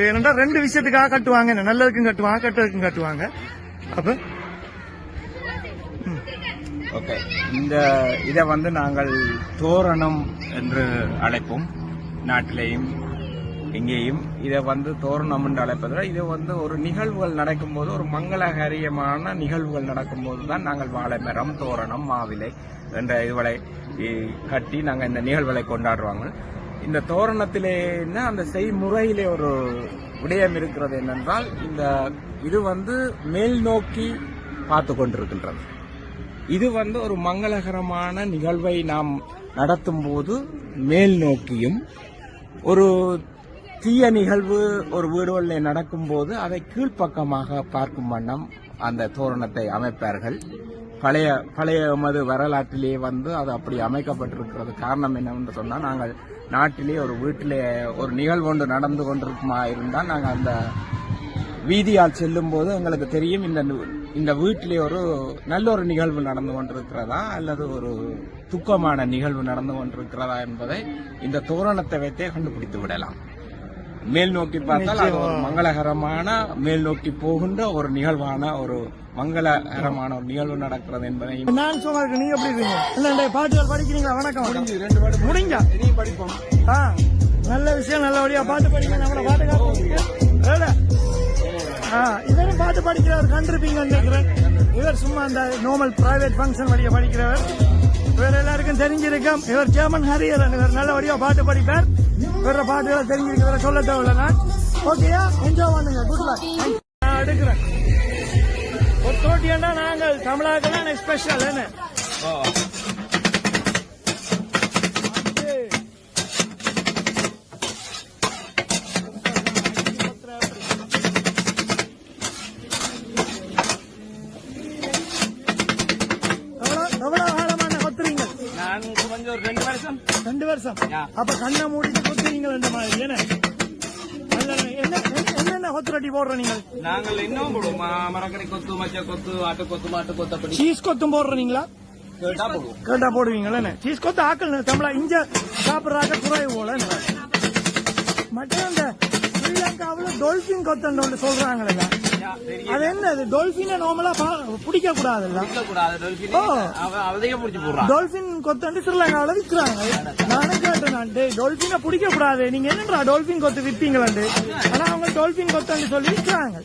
ஏனென்றா 2 விஷயத்துக்காக கட்டுவாங்க. நல்லதுக்கும் கட்டுவாங்க கெட்டதுக்கும் கட்டுவாங்க. அப்ப
ஓகே இதை நாங்கள் தோரணம் என்று அழைப்போம். நாட்டிலேயும் இங்கேயும் இதை தோரணம் என்று அழைப்பதை இது ஒரு நிகழ்வுகள் நடக்கும்போது ஒரு மங்களகரியமான நிகழ்வுகள் நடக்கும்போது தான் நாங்கள் வாழை மரம் தோரணம் மாவிலை என்ற இதுவளை கட்டி நாங்கள் இந்த நிகழ்வுகளை கொண்டாடுவாங்க. இந்த தோரணத்திலே அந்த செய்முறையிலே ஒரு விடயம் இருக்கிறது என்னென்றால் இது மேல் நோக்கி பார்த்து கொண்டிருக்கின்றது. இது ஒரு மங்களகரமான நிகழ்வை நாம் நடத்தும் போது மேல் நோக்கியும், ஒரு தீய நிகழ்வு ஒரு வீடுகளில் நடக்கும் போது அதை கீழ்ப்பக்கமாக பார்க்கும் வண்ணம் அந்த தோரணத்தை அமைப்பார்கள். பழைய எமது வரலாற்றிலே அது அப்படி அமைக்கப்பட்டிருக்கிறது. காரணம் என்னவென்று சொன்னால், நாங்கள் நாட்டிலே ஒரு வீட்டிலே ஒரு நிகழ்வு ஒன்று நடந்து கொண்டிருக்குமா இருந்தால் நாங்கள் அந்த வீதியால் செல்லும் போது எங்களுக்கு தெரியும் இந்த வீட்டிலே ஒரு நல்ல ஒரு நிகழ்வு நடந்து கொண்டிருக்கிறதா அல்லது ஒரு துக்கமான நிகழ்வு நடந்து கொண்டிருக்கிறதா என்பதை இந்த தோரணத்தை வைத்தே கண்டுபிடித்து விடலாம். மேல் நோக்கி பார்த்தால் அது ஒரு மங்களகரமான மேல் நோக்கி போகின்ற ஒரு நிகழ்வான ஒரு மங்களகரமான ஒரு நிகழ்வு நடக்கிறது என்பதை
நான் சொன்னா இருக்கு. நீங்க எப்படி இருக்கீங்க? பாட்டுகள் படிக்கிறீங்களா? வணக்கம். 2 பாட்டு முடிஞ்சா இனியும் படிப்போம். நல்ல விஷயம். நல்லபடியா பாட்டு படிக்க. நம்மள பாட்டு இவரும் பாட்டு படிக்கிறவர் கண்டிருப்பீங்கன்னு நினைக்கிறேன். இவர் சும்மா அந்த நார்மல் பிரைவேட் ஃபங்க்ஷன் வழியா படிக்கிறவர். இவர் எல்லாருக்கும் தெரிஞ்சிருக்கும். இவர் ஜெர்மன் ஹரியர். இவர் நல்லபடியா பாட்டு படிப்பார். வேற பாட்டுகளை தெரிஞ்சிருக்க சொல்ல தேவையில்ல. நான் ஓகேயா என்ஜாய் பண்ணுங்க. Good luck. எடுக்கிறேன் ஒரு தோட்டியாண்டா. நாங்கள் தமிழாக்கெல்லாம் ஸ்பெஷல் என்ன
ஒரு 2 வருஷம்.
அப்ப கண்ணை மூடிட்டு கொத்துறீங்க இந்த மாதிரி என்னென்ன கொத்துரட்டி போடுற நீங்கள்?
நாங்கள் இன்னும் போடுவோம். மரக்கறி கொத்து, மச்ச கொத்து, ஆட்டு கொத்து, மாட்டு கொத்து, அப்படி
சீஸ் கொத்தும் போடுறீங்களா? கேட்டா போடுவீங்களா? சீஸ் கொத்து ஆக்கள் தமிழா இங்க சாப்பிடுறாங்க குறைவு போல. மட்டும் அந்த ஸ்ரீலங்காவில் டொல்பின் கொத்தன்னு சொல்றாங்களே, அது என்ன? டொல்பின் நார்மலா பிடிக்க கூடாதுல்ல? டொல்பின் கொத்து ஸ்ரீலங்காவில விற்கிறாங்க. நானும் கேட்டேன், டொல்பினை பிடிக்க கூடாது, நீங்க என்னன்றா டொல்பின் கொத்து விற்பீங்களாண்டு. ஆனா அவங்க டொல்பின் கொத்து சொல்லி விற்கிறாங்க.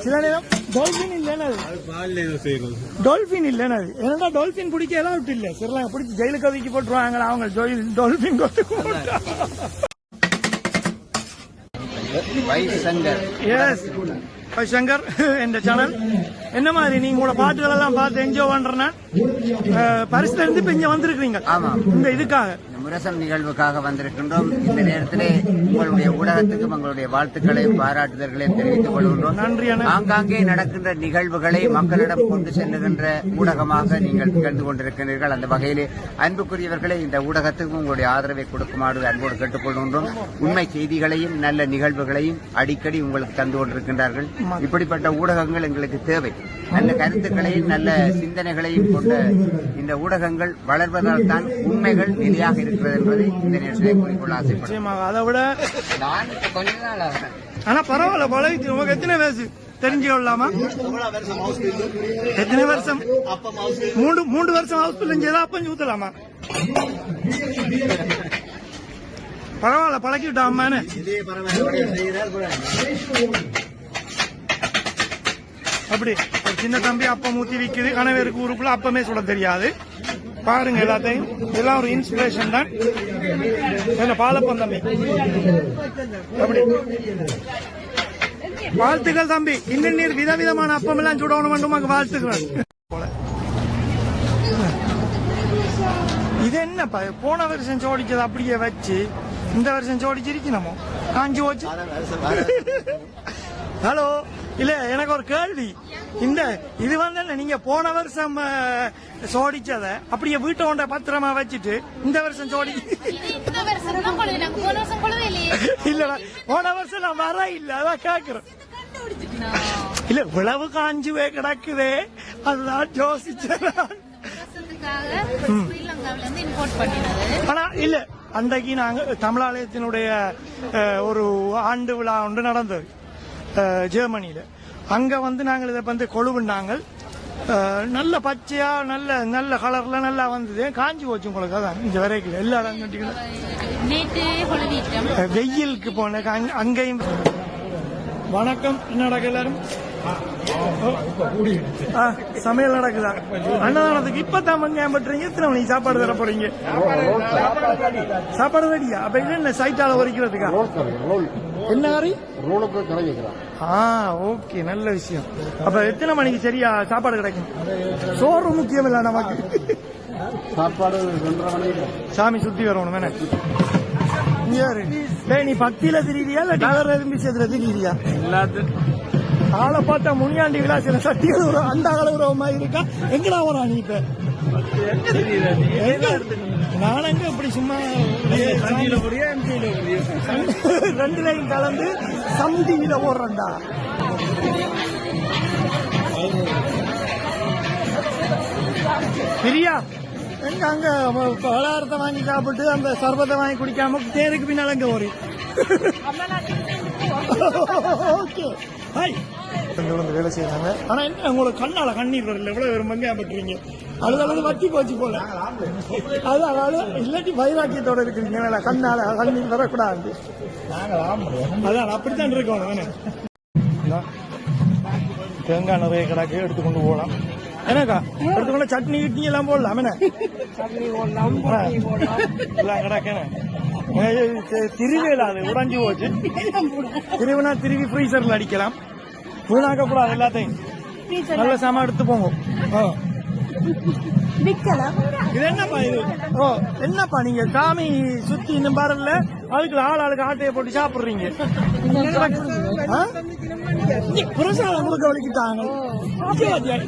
சில நேரம் டொல்பின் இல்லைன்னு டொல்பின் இல்லைன்னு ஏன்னா டொல்பின் பிடிக்க எல்லாம் இல்ல. ஸ்ரீலங்கா பிடிச்சி ஜெயிலுக்கு ஒதுக்கி போட்டுருவாங்க அவங்க டொல்பின் கொத்து. சங்கர் என்ற சேனல். என்ன மாதிரி நீங்க உங்களோட பாட்டுகள் எல்லாம் பார்த்து என்ஜாய் பண்றேன்னா பரிசுல இருந்து இப்ப இங்க வந்திருக்கீங்க.
ஆமா,
இந்த இதுக்காக
முரசம் நிகழ்வுக்காக வந்திருக்கின்றோம். இந்த நேரத்திலே உங்களுடைய ஊடகத்துக்கும் உங்களுடைய வாழ்த்துக்களையும் பாராட்டுதல்களையும் தெரிவித்துக் கொள்கின்றோம்.
நன்றி.
ஆங்காங்கே நடக்கின்ற நிகழ்வுகளை மக்களிடம் கொண்டு செல்லுகின்ற ஊடகமாக நீங்கள் திகழ்ந்து கொண்டிருக்கிறீர்கள். அந்த வகையிலே அன்புக்குரியவர்களை இந்த ஊடகத்துக்கும் உங்களுடைய ஆதரவை கொடுக்குமாறு அன்போடு கேட்டுக் கொள்கின்றோம். உண்மை செய்திகளையும் நல்ல நிகழ்வுகளையும் அடிக்கடி உங்களுக்கு தந்து கொண்டிருக்கின்றார்கள். இப்படிப்பட்ட ஊடகங்கள் எங்களுக்கு தேவை. நல்ல கருத்துக்களையும் நல்ல சிந்தனைகளையும் கொண்ட இந்த ஊடகங்கள் வளர்வதால் தான் உண்மைகள் நிலையாக இருக்கிறது என்பதை இந்த நேரத்திலே கூறிக்கொள்ள ஆசைப்படுறேன்.
அதை விட
நான் கொஞ்ச நாள் ஆகிறேன்.
ஆனா பரவாயில்ல, பழகிட்டு உங்களுக்கு எத்தனை வயசு தெரிஞ்சு கொள்ளலாமா? எத்தனை வருஷம்? 3 வருஷம் ஹவுஸ் பிள்ளைஞ்சதா அப்ப ஊத்தலாமா? பரவாயில்ல, பழக்கிவிட்டா அம்மானு. அப்படி ஒரு சின்ன தம்பி அப்பம் ஊத்தி விக்குது. கணவருக்கு ஊருக்குள்ள அப்பமே சுட தெரியாது. பாருங்க, எல்லாத்தையும் இதெல்லாம் ஒரு இன்ஸ்பிரேஷன் தான். என்ன பாலப்பம் தம்பி, அப்படி வாழ்த்துக்கள் தம்பி. இன்னும் நீர் விதவிதமான அப்பம் எல்லாம் சுடணும் வேண்டும் வாழ்த்துக்கள். இது என்ன போன வருஷம் சோடிச்சது அப்படியே வச்சு இந்த வருஷம் சோடிச்சிருக்கணுமோ காஞ்சி போச்சு. ஹலோ, இல்ல எனக்கு ஒரு கேள்வி. இது வந்து நீங்க போன வருஷம் சோடிச்சத அப்படியே வீட்டை கொண்ட பத்திரமா வச்சுட்டு இந்த வருஷம் சோடி இல்ல போன வருஷம் நான் வர இல்ல, அதான் கேக்குறேன். இல்ல விளவு காஞ்சுவே கிடக்குதே, அதுதான் யோசிச்சேன். ஆனா இல்ல, அன்றைக்கு நாங்க தமிழாலயத்தினுடைய ஒரு ஆண்டு விழா ஒன்று நடந்தது ஜெர்மனியில. அங்க வந்து நாங்கள் இதை வந்து கொழுவுனாங்க. நல்ல பச்சையா நல்ல நல்ல கலர்ல நல்லா வந்தது. காஞ்சி போச்சு உங்களுக்கு. அதான் இங்க வரைக்கும் எல்லா இடம் வெயிலுக்கு போன அங்கேயும். வணக்கம், என்ன நடக்குது எல்லாரும்? சமையல் நடக்குதா? அன்னதானத்துக்கு இப்பதான் வெங்காயம் பட்டுறீங்க. எத்தனை மணிக்கு சாப்பாடு தர போறீங்க? சாப்பாடு ரெடியா? அப்ப என்ன சைட்டால உரைக்கிறதுக்கா? என்ன மாதிரி ஓகே, நல்ல விஷயம். அப்ப எத்தனை மணிக்கு சரியா சாப்பாடு கிடைக்கும்? சோறு முக்கியம் இல்ல நமக்கு. சாப்பாடு சாமி சுத்தி வரணும். வேணா நீ பக்தியில திரியா இல்ல வேற எதுவும் விஷயத்துல திரியா? ஆளை பார்த்தா முனியாண்டி விளாசில சட்டிகள் அந்த அளவுமா இருக்கா? எங்கடா வரா நீ? இப்ப நானங்க இப்படி சும்மா ரெண்டுலையும் கலந்து சம்தியில போடுறேன்டா. பிரியா எங்க அங்க பலகாரத்தை வாங்கி சாப்பிட்டு அந்த சர்பத்தை வாங்கி குடிக்காம தேருக்கு பின்னால அங்க ஒரு வேலை செய்யறாங்க. ஆனா என்ன உங்களுக்கு கண்ணால கண்ணீர் வரல? எவ்வளவு பேர் வெங்காயம் பட்டுறீங்க? அழுது வத்தி போச்சு போல. அதாவது இல்லாட்டி வைராக்கியத்தோட இருக்கிறீங்க. கண்ணால கண்ணீர் வரக்கூடாது. அதான் அப்படித்தான் இருக்கணும். தேங்காய் நிறைய கிடக்கு, எடுத்துக்கொண்டு போகலாம். என்னக்கா எடுத்துக்கொண்டு சட்னி கிட்னி எல்லாம் போடலாம். என்ன எல்லாம் கிடக்கு. திருவேல அது உடைஞ்சு போச்சு. திருவினா திருவி ஃப்ரீசர்ல அடிக்கலாம். வீணாக்க கூடாது. எல்லாத்தையும் நல்ல சாமான் எடுத்து போங்க. இது என்னப்பா இது? என்னப்பா நீங்க சாமி சுத்தி இன்னும் பாருல அதுக்கு ஆளுக்கு ஆட்டையை போட்டு சாப்பிடுறீங்க. பிரசாதம் கொடுக்க வலிக்கிட்டாங்க.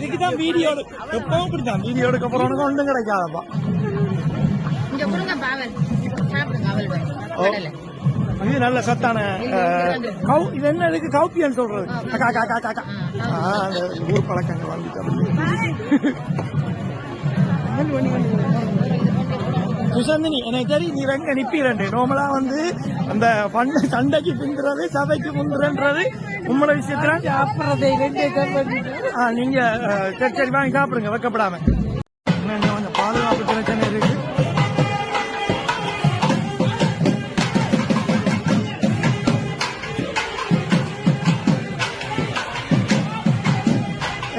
இதுக்குதான் வீடியோ எப்பவும் இப்படித்தான். வீடியோ எடுக்க போறவனுக்கு ஒன்றும் கிடைக்காதப்பா. இது நல்ல சத்தான இது என்ன இதுக்கு கவுப்பியான்னு சொல்றது. அந்த ஊர் பழக்கங்கள் வந்துட்டு சுசந்தினி எனக்கு தெரியும். நீ வெங்க நிப்பீரண்டு நார்மலா வந்து அந்த பண்ண சண்டைக்கு பிந்துறது சபைக்கு முந்துறன்றது உங்களோட விஷயத்துல நீங்க சரி வாங்கி சாப்பிடுங்க வைக்கப்படாம. கொஞ்சம் பாதுகாப்பு பிரச்சனை இருக்கு.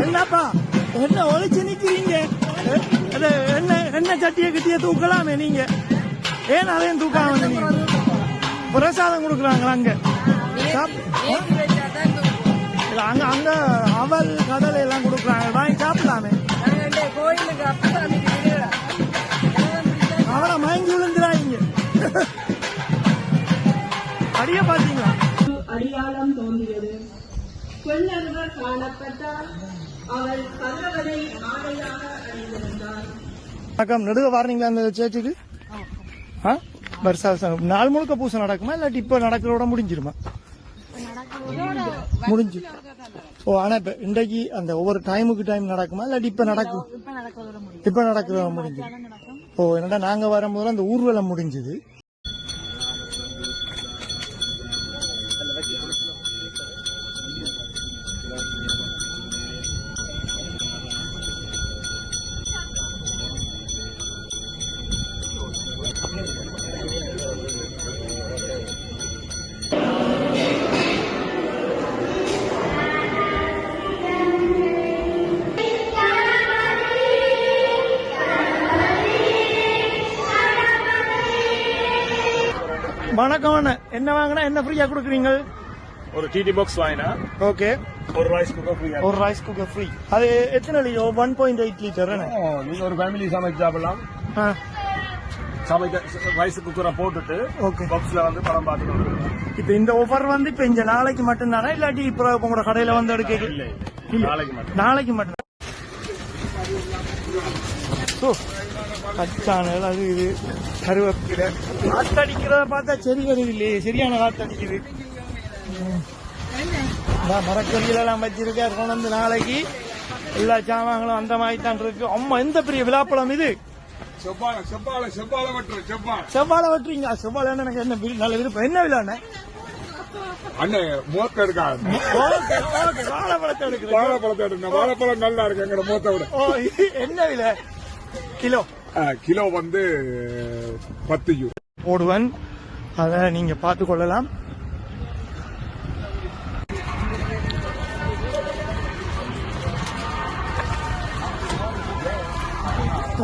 என்னப்பா என்ன ஒழிச்சு நிக்கிறீங்க? என்ன சட்டியை கிட்டிய தூக்கலாமே நீங்க? ஏன் அதையும் தூக்காம நீங்க? பிரசாதம் கொடுக்குறாங்களா அங்க? அங்க அங்க அவல் கடலை எல்லாம் கொடுக்குறாங்க, வாங்கி சாப்பிடலாமே. அவளை மயங்கி விழுந்துறாங்க. அடிய பாத்தீங்களா?
அடியாளம் தோன்றியது. பெண்ணொருவர் காணப்பட்டால் அவள் கதவனை ஆடையாக அணிந்திருந்தார்.
வணக்கம். நடுக வாரீங்களா அந்த சேர்ச்சுக்கு? நாள் முழுக்க பூசை நடக்குமா இல்லாட்டி இப்ப நடக்கிறோட முடிஞ்சிருமா? முடிஞ்சு. ஓ, ஆனா இப்ப இன்றைக்கு அந்த ஒவ்வொரு டைமுக்கு டைம் நடக்குமா இல்லாட்டி இப்ப நடக்கும்? இப்ப நடக்கிறத முடிஞ்சு. ஓ, என்னடா நாங்க வரும்போது அந்த ஊர்வலம் முடிஞ்சது. வணக்கம் அண்ணா. என்ன வாங்கினா என்ன ஃப்ரீயா கொடுக்குறீங்க?
ஒரு டிடி பாக்ஸ் வாங்கினா
ஓகே,
ஒரு ரைஸ் குக்கர் ஃப்ரீ.
ஒரு ரைஸ் குக்கர் ஃப்ரீ. அது எத்தனை லிட்டர்? 1.8 லிட்டர்.
நீங்க ஒரு ஃபேமிலி சமைச்சு சாப்பிடலாம். சமைக்க ரைஸ் குக்கரை போட்டுட்டு
ஓகே
பாக்ஸ்ல வந்து படம் பார்த்துட்டு.
இப்ப இந்த ஆஃபர் வந்து இப்ப இந்த நாளைக்கு மட்டும் தானே இல்லாட்டி இப்ப உங்களோட கடையில வந்து எடுக்க? நாளைக்கு மட்டும். கச்சானல் அது இது கருவேப்பிலை. காத்தடிக்கிறத பார்த்தா சரி வருது இல்லையே, சரியான காத்தடிக்குது. மரக்கறிகளெல்லாம் வச்சிருக்காரு கொண்டு வந்து நாளைக்கு எல்லா சாமான்களும் அந்த மாதிரி தான் இருக்கு. அம்மா எந்த பெரிய விழாப்பழம் இது? செவ்வாழை வெட்டுறீங்க? செவ்வாழை எனக்கு என்ன நல்ல விருப்பம். என்ன விழாண்ணே?
வாழைப்பழம் நல்லா இருக்கு எங்க மூத்த விட.
என்ன விலை கிலோ?
கிலோ வந்து 10 யூ
போடுவன். அத நீங்க பார்த்து கொள்ளலாம்.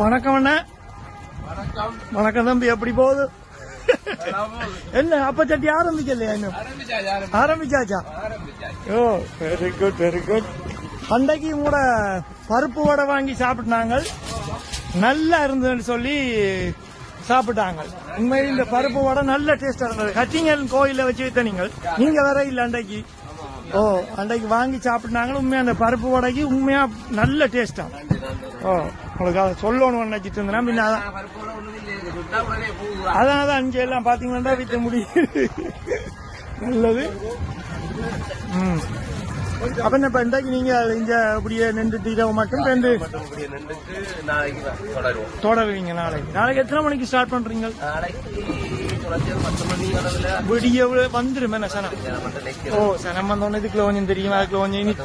வணக்கம் அண்ணா. வணக்கம் தம்பி. எப்படி போகுது? என்ன அப்ப சட்டி ஆரம்பிக்கலையா? இன்னும் ஆரம்பிச்சாச்சா? ஓ, வெரி குட் வெரி குட். அன்றைக்கு கூட பருப்பு வடை வாங்கி சாப்பிட்டாங்க, நல்லா இருந்ததுன்னு சொல்லி சாப்பிட்டாங்க. உண்மையில் இந்த பருப்பு வடை நல்ல டேஸ்டா இருந்தது. கட்டிங்கல் கோயில வச்சு வைத்த நீங்க வேற இல்ல அன்றைக்கு? ஓ, அன்றைக்கு வாங்கி சாப்பிட்டாங்க. உண்மையா அந்த பருப்பு வடைக்கு உண்மையா நல்ல டேஸ்டா. ஓ, உங்களுக்கு அதை சொல்லணும் நினைச்சிட்டு இருந்தேன். பின்ன அதான் அஞ்சு எல்லாம் பாத்தீங்கன்னா விற்க முடியுது. நல்லது. அப்ப இப்ப இன்றைக்கு நீங்க இங்க அப்படியே நின்றுட்டு இரவு மட்டும் தொடருவீங்க. நாளைக்கு எத்தனை மணிக்கு ஸ்டார்ட் பண்றீங்க? விடிய வந்துரும் என்ன சனம்? ஓ, சனம் வந்தோன்னு இதுக்குள்ள கொஞ்சம் தெரியும், அதுக்குள்ள கொஞ்சம்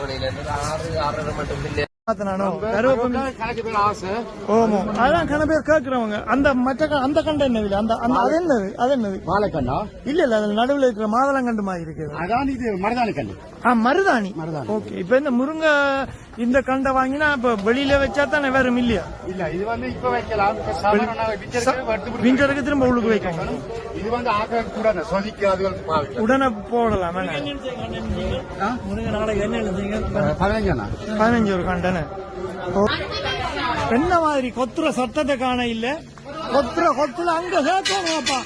ஓமோ. அதான் கன பேர் கேட்கிறவங்க. அந்த மற்ற அந்த கண்டை என்ன விலை? அந்த அது என்னது? அது என்னது? வாழைக்கண்டா? இல்ல இல்ல, அதுல நடுவில் இருக்கிற மாதளங்கண்டு மாதிரி இருக்கு. அதான் இது மருதாணி கண்டு. மருதாணி. ஓகே. இப்ப இந்த முருங்கை இந்த கண்டை வாங்கினா இப்ப வெளியில வச்சா தானே வேற இல்லையா? இல்ல, இது வந்து இப்ப வைக்கலாம். விண்டருக்கு திரும்ப உள்ளுக்கு வைக்கணும். இது வந்து உடனே போடலாம். முருங்கை நாளைக்கு என்ன எழுதுங்க? 15 ஒரு கண்டன. என்ன மாதிரி கொத்துற சத்தத்தை காண இல்ல? கொத்துல அங்க கேட்கணும்ப்பா.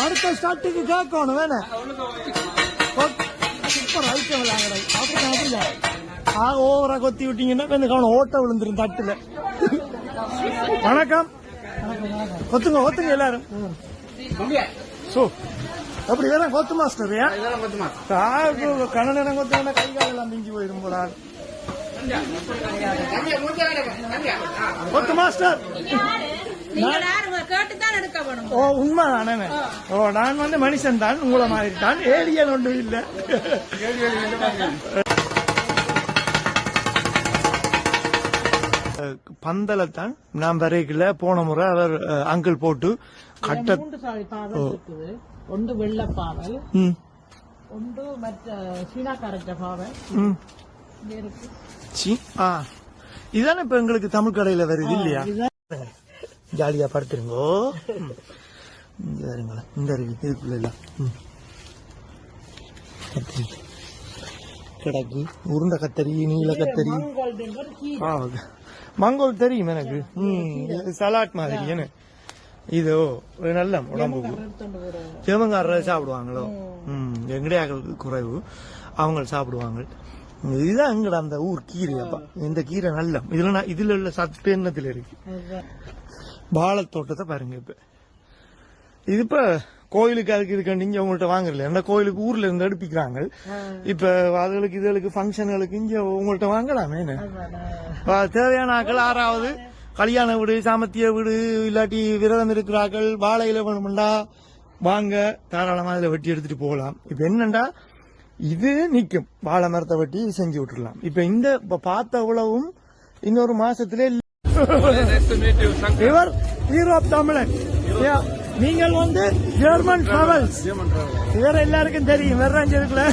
அடுத்த ஸ்டார்ட்டுக்கு கேட்கணும் வேணா. சூப்பர் ஐட்டம் விளையாடுறது. அப்படிதான் ஓவரா கொத்தி விட்டீங்கன்னா கவனம் ஓட்ட விழுந்துரும் தட்டுல. வணக்கம். கொத்துங்க எல்லாரும். அப்படி வேற கொத்து மாஸ்டர் கண்ண நேரம் கொத்துனா கை காலெல்லாம் மிஞ்சி போயிடும் போல. கொத்து மாஸ்டர். ஓ, உண்மைதானே? ஓ, நான் வந்து மனுஷன் தான், உங்களை மாதிரி தான். ஏலியன் ஒன்றும் இல்ல. பந்தலத்தான் நான் வரைக்கல. போன முறை அவர் அங்கிள் போட்டு கட்ட ஒன்று வெள்ளப்பாவல், ஒன்று மற்ற சீனா கரைச்ச பாவல். இதுதானே இப்ப எங்களுக்கு தமிழ் கடையில வருது இல்லையா? ஜாலியா படுத்துருங்கோ. இந்த இதுக்குள்ள கிடக்கு உருண்டை கத்தரி நீல கத்தரி மங்கோல் தெரியும் எனக்கு சலாட் மாதிரி என்ன இது ஒரு நல்ல உடம்புக்கு தேவங்கார சாப்பிடுவாங்களோ எங்கடையாக்களுக்கு குறைவு அவங்க சாப்பிடுவாங்க. இதுதான் எங்கட அந்த ஊர் கீரையாப்பா. இந்த கீரை நல்ல இதுல உள்ள சத்து எண்ணத்துல இருக்கு. வாழைத்தோட்டத்தை பாருங்க. இப்ப இது இப்ப கோயிலுக்கு அதுக்கு இதுக்கு நீங்க உங்கள்கிட்ட வாங்கல. ஏன்னா கோயிலுக்கு ஊர்ல இருந்து எடுப்பிக்கிறாங்க. இப்ப அதுகளுக்கு இதுகளுக்கு ஃபங்க்ஷன்களுக்கு இங்க உங்கள்கிட்ட வாங்கலாமே. தேவையான ஆக்கள் 6வது கல்யாண வீடு சாமத்திய வீடு இல்லாட்டி விரதம் இருக்கிறார்கள் வாழையில வேணும்டா வாங்க தாராளமா இதுல வெட்டி எடுத்துட்டு போகலாம். இப்ப என்னண்டா இது நிக்கும் வாழை மரத்தை வெட்டி செஞ்சு விட்டுடலாம். இப்ப இந்த பார்த்த உழவும் இன்னொரு மாசத்திலே இவர் யூரோப் தமிழன். நீங்கள் வந்து ஜெர்மன் டிராவல்ஸ் இவர் எல்லாருக்கும் தெரியும். வெறாஞ்சதுக்குள்ள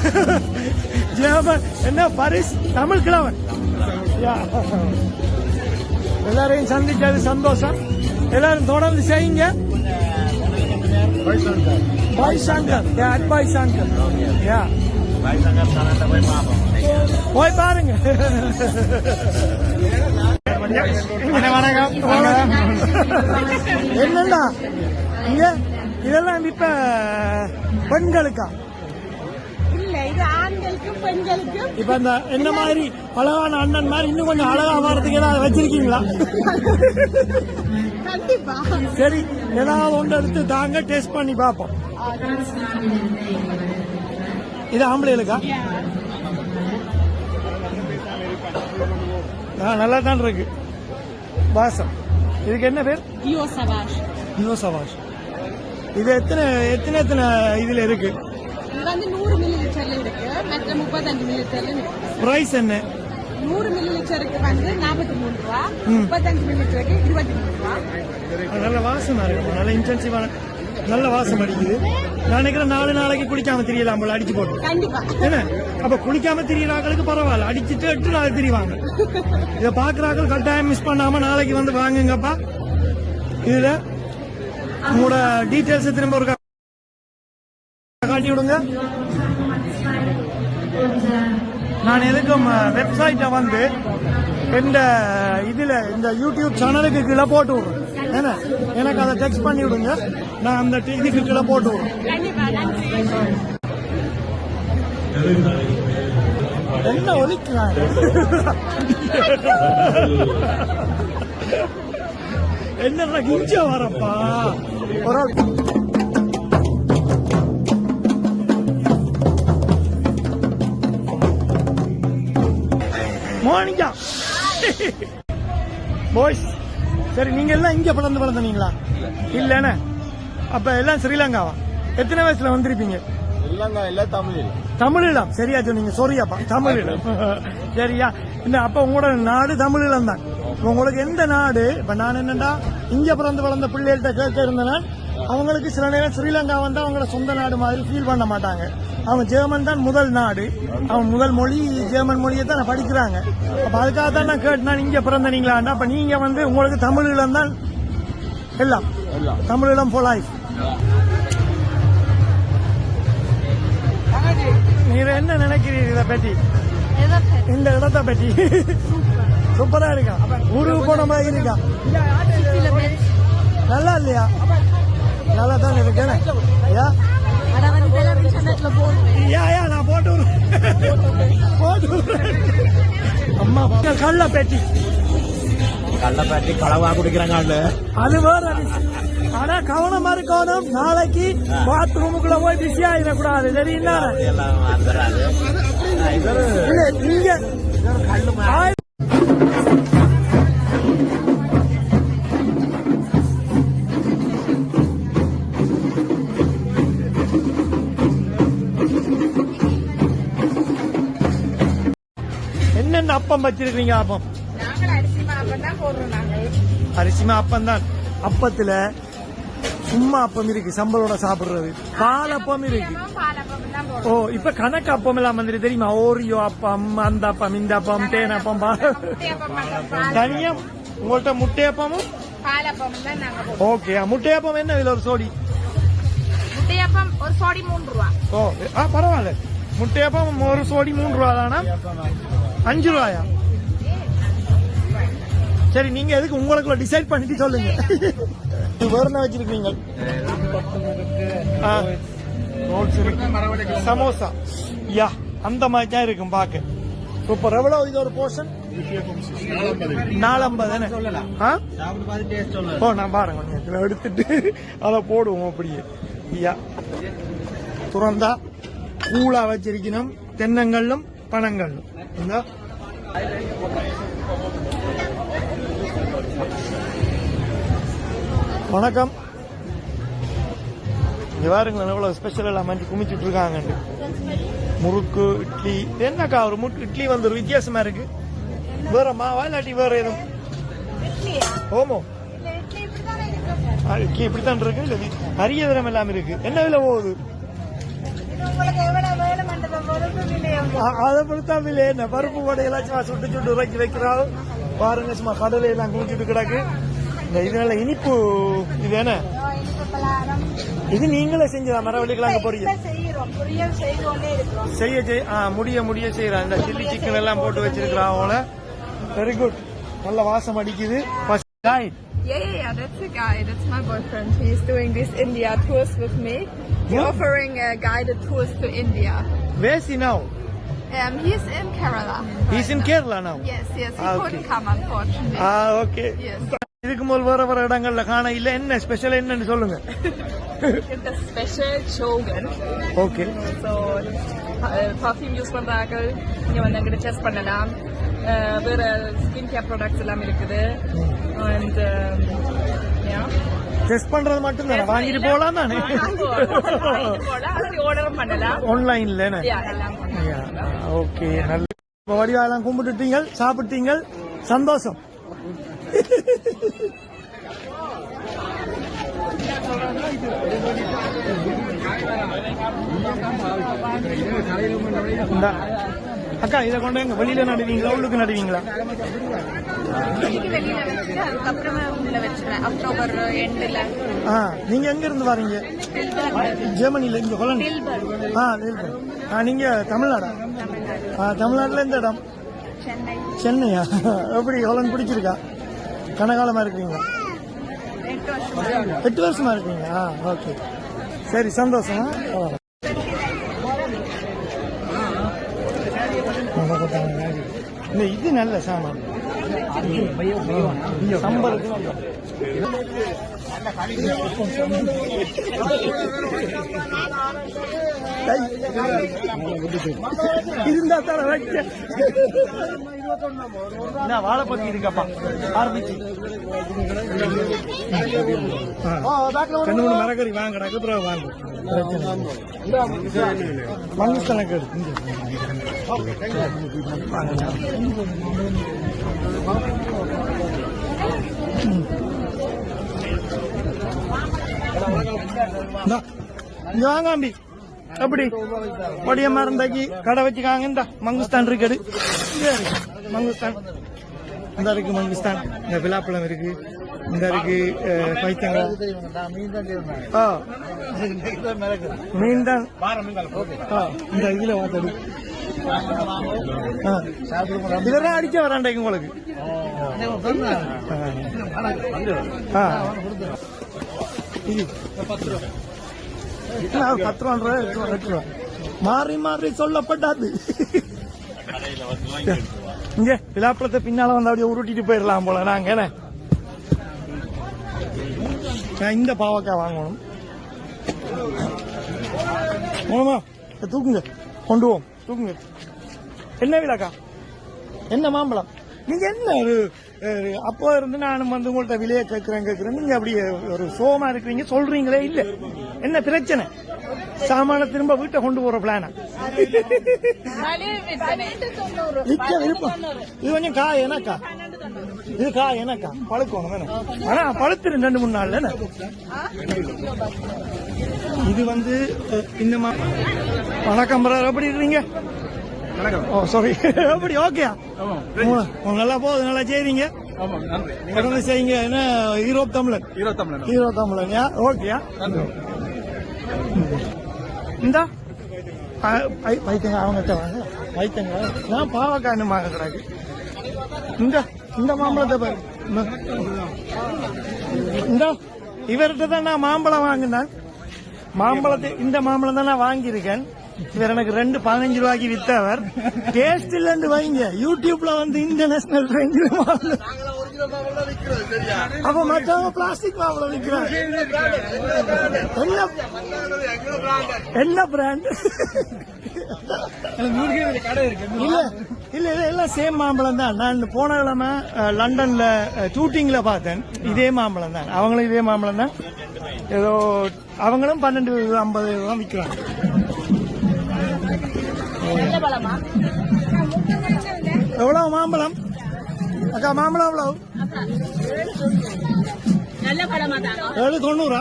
ஜெர்மன் என்ன பாரிஸ் தமிழ் கிழவன். எல்லாரையும் சந்திச்சது சந்தோஷம். எல்லாரும் தொடர்ந்து செய்யுங்க. பாய் சங்கர் பாய் சங்கர் போய் பாருங்க. வணக்கம். என்னண்டா இங்க இதெல்லாம் இப்ப பெண்களுக்கா? இப்ப இந்த என்ன மாதிரி அழகான அண்ணன் மாதிரி இன்னும் கொஞ்சம் அழகா மாறதுக்கு ஏதாவது வச்சிருக்கீங்களா? சரி, ஏதாவது ஒன்று எடுத்து தாங்க டேஸ்ட் பண்ணி பார்ப்போம். இது ஆம்பளைகளுக்கா? நல்லா தான் இருக்கு வாசம். இதுக்கு என்ன பேர்? டியோ சவாஷ். இது எத்தனை இதுல இருக்கு?
இது வந்து 100 மில்லி லிட்டர்ல இருக்கு, மற்ற 35 மில்லி லிட்டர்ல இருக்கு. பிரைஸ் என்ன? 100 மில்லி லிட்டருக்கு வந்து 43 ரூபா, 35 மில்லி லிட்டருக்கு 23 ரூபா.
நல்ல வாசமா இருக்கு, நல்ல இன்டென்சிவான நல்ல வாசம் அடிக்குது. நான் நினைக்கிறேன் 4 நாளைக்கு குளிக்காம தெரியலாம் போல அடிச்சு போட்டு.
கண்டிப்பா.
என்ன அப்ப குளிக்காம தெரியறாங்களுக்கு பரவாயில்ல, அடிச்சுட்டு 8 நாள் தெரியவாங்க. இத பாக்குறாங்க கட்டாயம் மிஸ் பண்ணாம நாளைக்கு வந்து வாங்குங்கப்பா. இதுல உங்களோட டீடைல்ஸ் திரும்ப ஒரு காட்டி விடுங்க. நான் எதுக்கும் வெப்சைட்ட வந்து இந்த இதுல இந்த யூடியூப் சேனலுக்கு கீழே போட்டு விடுறேன். என்ன எனக்கு அதை டெக்ஸ்ட் பண்ணி விடுங்க, நான் அந்த இதுக்கு கீழே போட்டு விடுறேன். என்ன ஒலிக்கிறாங்க? என்ன கிஞ்ச வரப்பா ஒரு மார்னிங்கா பாய்ஸ். சரி, நீங்க எல்லாம் இங்க பிறந்தீங்களா? இல்லன்னு அப்ப எல்லாம் ஸ்ரீலங்காவா? எத்தனை வயசுல வந்திருப்பீங்க? தமிழீழம். சரியா சொன்னீங்க, சொரியாப்பா தமிழீழம். சரியா, இல்ல அப்ப உங்களோட நாடு தமிழீழம் தான். உங்களுக்கு எந்த நாடு? இப்ப நான் என்னண்டா இங்க பிறந்து வளர்ந்த பிள்ளைகள்கிட்ட கேட்க இருந்தேன்னா அவங்களுக்கு சில நேரம் ஸ்ரீலங்கா வந்து அவங்களோட சொந்த நாடு மாதிரி ஃபீல் பண்ண மாட்டாங்க. அவங்க ஜெர்மன் தான் முதல் நாடு, அவங்க முதல் மொழி ஜெர்மன் மொழியை தான் படிக்கிறாங்க. அப்ப அதுக்காக தான் நான் கேட்டேன் இங்க பிறந்தீங்களாண்டா. அப்ப நீங்க வந்து உங்களுக்கு தமிழீழம் தான் எல்லாம், தமிழீழம் ஃபார் லைஃப். நீங்க என்ன நினைக்கிறீங்க இதை பற்றி, இந்த இடத்தை பற்றி? சூப்பரா இருக்கா? ஊருக்கு போன மாதிரி இருக்கா? நல்லா இல்லையா? நல்லா தான் இருக்கேன். நான் போட்டு அம்மா கள்ளப்பேட்டி களவா குடிக்கிறாங்க. அது வேற. ஆனா கவனமா இருக்கணும், நாளைக்கு பாத்ரூமுக்குள்ள போய் பிஸி ஆயிடக்கூடாது. சரிங்களா? நீங்க என்னென்ன அப்பம் வச்சிருக்கீங்க? அப்பம் அரிசிமா அப்பம் தான். அப்பத்துல சும்மா அப்பம் இருக்கு, சம்பளோட சாப்பிடுறது. பாலப்பம் இருக்கு. ஓ, இப்ப கணக்கு அப்பம் எல்லாம் வந்து தெரியுமா? ஓரியோ அப்பம், அந்த அப்பம், இந்த அப்பம், தேன் அப்பம், தனியா உங்கள்கிட்ட முட்டையப்பமும் ஓகே. முட்டையப்பம் என்ன விலை ஒரு சோடி?
முட்டையப்பம் ஒரு சோடி 3 ரூபா.
ஓ, பரவாயில்ல. முட்டையப்பம் ஒரு சோடி 3 ரூபா தானா? 5 ரூபாயா? சரி, நீங்க எதுக்கு உங்களுக்குள்ள டிசைட் பண்ணிட்டு சொல்லுங்க. வேற என்ன வச்சிருக்கீங்க? சமோசா. யா, அந்த மாதிரி தான் இருக்கும் பாக்க. சூப்பர். எவ்வளவு இது ஒரு போர்ஷன்? 450. ஓ, நான் பாருங்க எடுத்துட்டு அதை போடுவோம் அப்படியே. யா, துறந்தா கூழா வச்சிருக்கணும். தென்னங்களும் பனங்களும். வணக்கம். பாருங்களேன் எவ்வளவு ஸ்பெஷல் எல்லாம் மஞ்சள் குமிச்சுட்டு இருக்காங்க. முறுக்கு, இட்லி. என்னக்கா ஒரு இட்லி வந்து ஒரு வித்தியாசமா இருக்கு. வேற மாவா இல்லாட்டி வேற எதுவும்? ஓமோ, இட்லி இப்படித்தான் இருக்கு. இல்ல நிறைய தரம் எல்லாம் இருக்கு. என்ன விலை போகுது? அதை பொறுத்தான் விலை. என்ன பருப்பு வடையெல்லாம் சும்மா சுட்டு சுட்டு உரைக்கி வைக்கிறாள் பாருங்க. சும்மா கடலை எல்லாம் குளிச்சுட்டு கிடக்கு. இது நல்ல இனிப்பு. இது என்ன இது? நீங்களே செஞ்சதா? மரவள்ளிக்கிழங்கு பொரியல் முடிய செய்யறான். இந்த சில்லி சிக்கன் எல்லாம் போட்டு வச்சிருக்கிறான். Very good. நல்ல வாசம் அடிக்குது.
Yeah, that's a guy. That's my boyfriend. He's doing these India tours with me. He's offering guided tours to India.
Where's he now?
He's in Kerala.
He's in Kerala now?
Yes. He couldn't come, unfortunately.
Okay.
Yes.
இதுக்கு முதல் வேற இடங்கள்ல காண இல்ல. என்ன special என்னன்னு சொல்லுங்க.
The special Chogan.
Okay.
So perfume use பண்றாங்க. நீங்க வந்து அங்க டெஸ்ட் பண்ணலாம். வேற ஸ்கின் கேர் ப்ராடக்ட்ஸ் எல்லாம் இருக்குது. And
டெஸ்ட் பண்றது மட்டும் தானே? வாங்கிட்டு போலாம் தானே?
ஆர்டரும் பண்ணலாம்
ஆன்லைன்ல. ஓகே. நல்ல வடிவாலாம் கும்பிட்டுட்டீங்க, சாப்பிட்டீங்க, சந்தோஷம். அக்கா, இதை கொண்டு எங்க வெளியில நடுவீங்களா உள்ளுக்கு நடுவீங்களா? நீங்க எங்க இருந்து வரீங்க? ஜெர்மனில. இங்க ஹோலந்து. நீங்க தமிழ்நாடா? தமிழ்நாட்டுல எந்த இடம்? சென்னையா? எப்படி ஹோலந்து பிடிச்சிருக்கா? கனகாலமா இருக்கீங்களா? 8 வருஷமா இருக்கீங்க. ஓகே, சரி, சந்தோஷம். இது நல்ல சாமான். சம்பருக்கு இருந்தா தானே வைக்க. வாழைப்பத்தி இருக்கப்பா. ஆரம்பிச்சு 2 மரக்கறி வாங்கடா. அப்புறம் வாங்க. மங்குஸ்தானுக்கு வாங்காம்பி. அப்படி பொடியம்மா இருந்தாக்கி கடை வச்சுக்காங்க. இந்த மங்குஸ்தான் இருக்குது. மங்குஸ்தான் இந்த இருக்கு. மங்குஸ்தான். இந்த விழாப்பழம் இருக்கு. இந்த இருக்கு பைத்தங்காய். மீன் தான். இந்த இதுல வாத்தது இதெல்லாம் அடிக்க வராண்டாங்க உங்களுக்கு. 10 ரூபா மாறி மாறி சொல்லப்பட்டாது. இங்க விழாப்பழத்தை பின்னால வந்து அப்படியே உருட்டிட்டு போயிடலாம் போல. நாங்க இந்த பாவக்காய் வாங்கணும். தூக்குங்க, கொண்டு போவோம். தூக்குங்க. என்ன விலைக்கா? என்ன மாம்பழம்? நீங்க என்ன ஒரு அப்போ இருந்து நானும் வந்து உங்கள்ட்ட விலையை கேட்கிறேன். நீங்க அப்படியே ஒரு சோமா இருக்கிறீங்க, சொல்றீங்களே இல்ல. என்ன பிரச்சனை? சாமான திரும்ப வீட்டை கொண்டு போற பிளான? விற்க விருப்பம். இது கொஞ்சம் காய் எனக்கா? இது காய் எனக்கா? பழுக்கணும் வேணும். ஆனா பழுத்துரு 2-3 நாள்ல. இது வந்து இன்னும். வணக்கம் பிரதர், எப்படி இருக்கீங்க? ஓ சாரி. எப்படி? ஓகே, நல்லா போகுது. நல்லா செய்றீங்க. தொடர்ந்து செய்யுங்க. என்ன ஈரோப் தமிழன்? ஈரோ தமிழன். ஓகேயா? இந்தா வைத்தங்க அவங்ககிட்ட வாங்க வைத்தங்க நான் பாவக்காய் வாங்க கிடாக்கு இந்த மாம்பழத்தை பாரு இந்த இவர்கிட்ட தான் நான் மாம்பழம் வாங்கினேன் மாம்பழத்தை இந்த மாம்பழம் தான் நான் வாங்கியிருக்கேன் இவர் எனக்கு 15 ரூபாய்க்கு வித்தவர் டேஸ்ட் இல்லன்னு வைங்க யூடியூப்ல வந்து இன்டர்நேஷனல் ரேஞ்சில் அப்ப மற்றவங்க பிளாஸ்டிக் மாம்பழம் விற்கிறாங்க என்ன பிராண்ட் இல்ல இல்ல எல்லாம் சேம் மாம்பழம் தான். நான் போன கிழமை லண்டன்ல ஷூட்டிங்ல பார்த்தேன் இதே மாம்பழம் தான் அவங்களும் இதே மாம்பழம் தான் ஏதோ அவங்களும் 12-50 ரூபா விற்கிறாங்க. எவ்வளவு மாம்பழம் அக்கா மாம்பழம் எவ்வளவு 7.90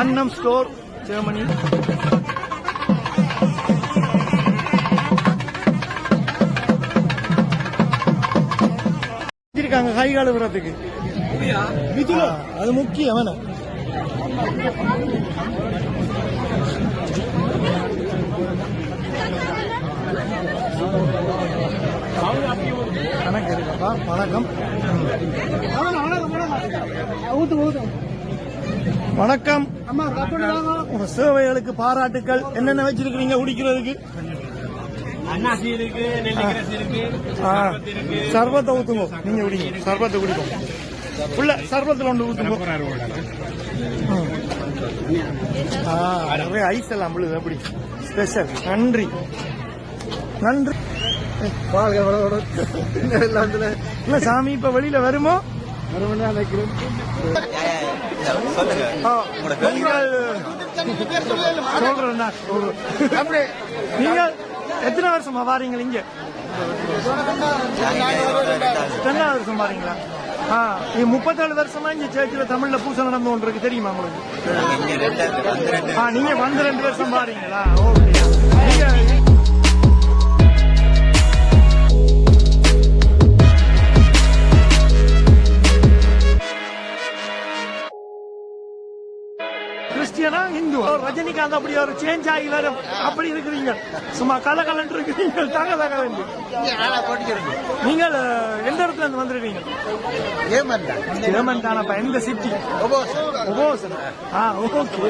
அன்னம் ஸ்டோர் ஜெர்மனி. இருக்காங்க கை கழுவுறதுக்கு அது முக்கியம் அவன கணக்கு இருக்கப்பா வணக்கம் வணக்கம் உங்க சேவைகளுக்கு பாராட்டுக்கள். என்னென்ன வச்சிருக்கீங்க குடிக்கிறதுக்கு? சர்பத்தை ஊத்துங்க நீங்க குடிங்க சர்பத்தை குடிக்கும் உள்ள சர்பத்தில் ஒன்று ஊத்துங்க ஐஸ் எல்லாம் விழுது அப்படி ஸ்பெஷல். நன்றி நன்றி. இல்ல சாமி இப்ப வெளியில வருமோ நீங்க எத்தனை வருஷமா வாரீங்க இங்க? 2வது வருஷம் வாரீங்களா? 37 வருஷமா இங்க சேர்ச்சில தமிழ்ல பூசை நடந்து கொண்டு இருக்கு தெரியுமா உங்களுக்கு? நீங்க 12 வருஷம் வாரீங்களா? ஓகே. கிறிஸ்டியனா இந்து ரஜினிகாந்த் அப்படி ஒரு சேஞ்ச் ஆகி வரும் அப்படி இருக்கிறீங்க சும்மா கலகலன்னு இருக்கிறீங்க தக தக வேண்டும். நீங்கள் எந்த இடத்துல இருந்து வந்துருக்கீங்க? ஏமன் தானப்பா. எந்த சிட்டி? ஒபோசன். ஓகே.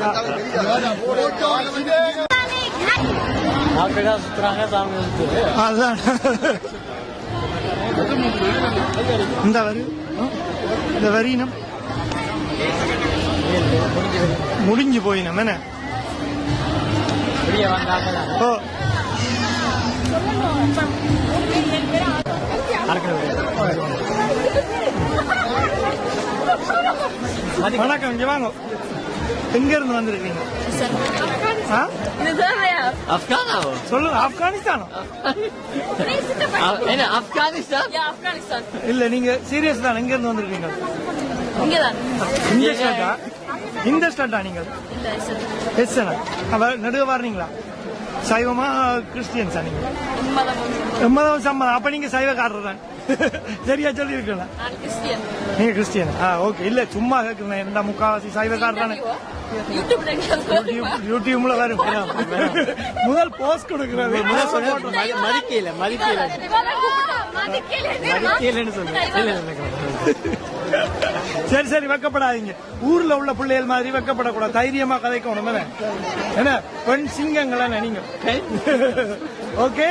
அதான் இந்த வரினம் முடிஞ்சு போயினம் என்ன? வணக்கம். இங்க வாங்க. எங்க இருந்து வந்திருக்கீங்க? சொல்லுங்க. ஆப்கானிஸ்தானா? இல்ல நீங்க சீரியஸ் தான். எங்க இருந்து வந்திருக்கீங்க? இந்த ஸ்டாண்டா நீங்கள் எஸ்னா நடுவே வாரீங்களா? சைவமா கிறிஸ்டியன்ஸா நீங்க? எம்மதம் சம்மதம். அப்ப நீங்க சைவக்காரர் தான். சரியா சொல்லி இருக்கலாம். நீங்க கிறிஸ்டியன்? ஓகே. இல்ல சும்மா கேட்கிறேன். என்ன முக்காவாசி சைவக்காரர் தானே. யூடியூப்ல வரும். முதல் போஸ்ட் கொடுக்கிறது சரி சரி வெக்கப்படாதீங்க. ஊர்ல உள்ள பிள்ளைகள் மாதிரி வெக்கப்படக்கூடாது. தைரியமா கதைக்கணும் என்ன பெண் சிங்கங்களா நீங்க. ஓகே.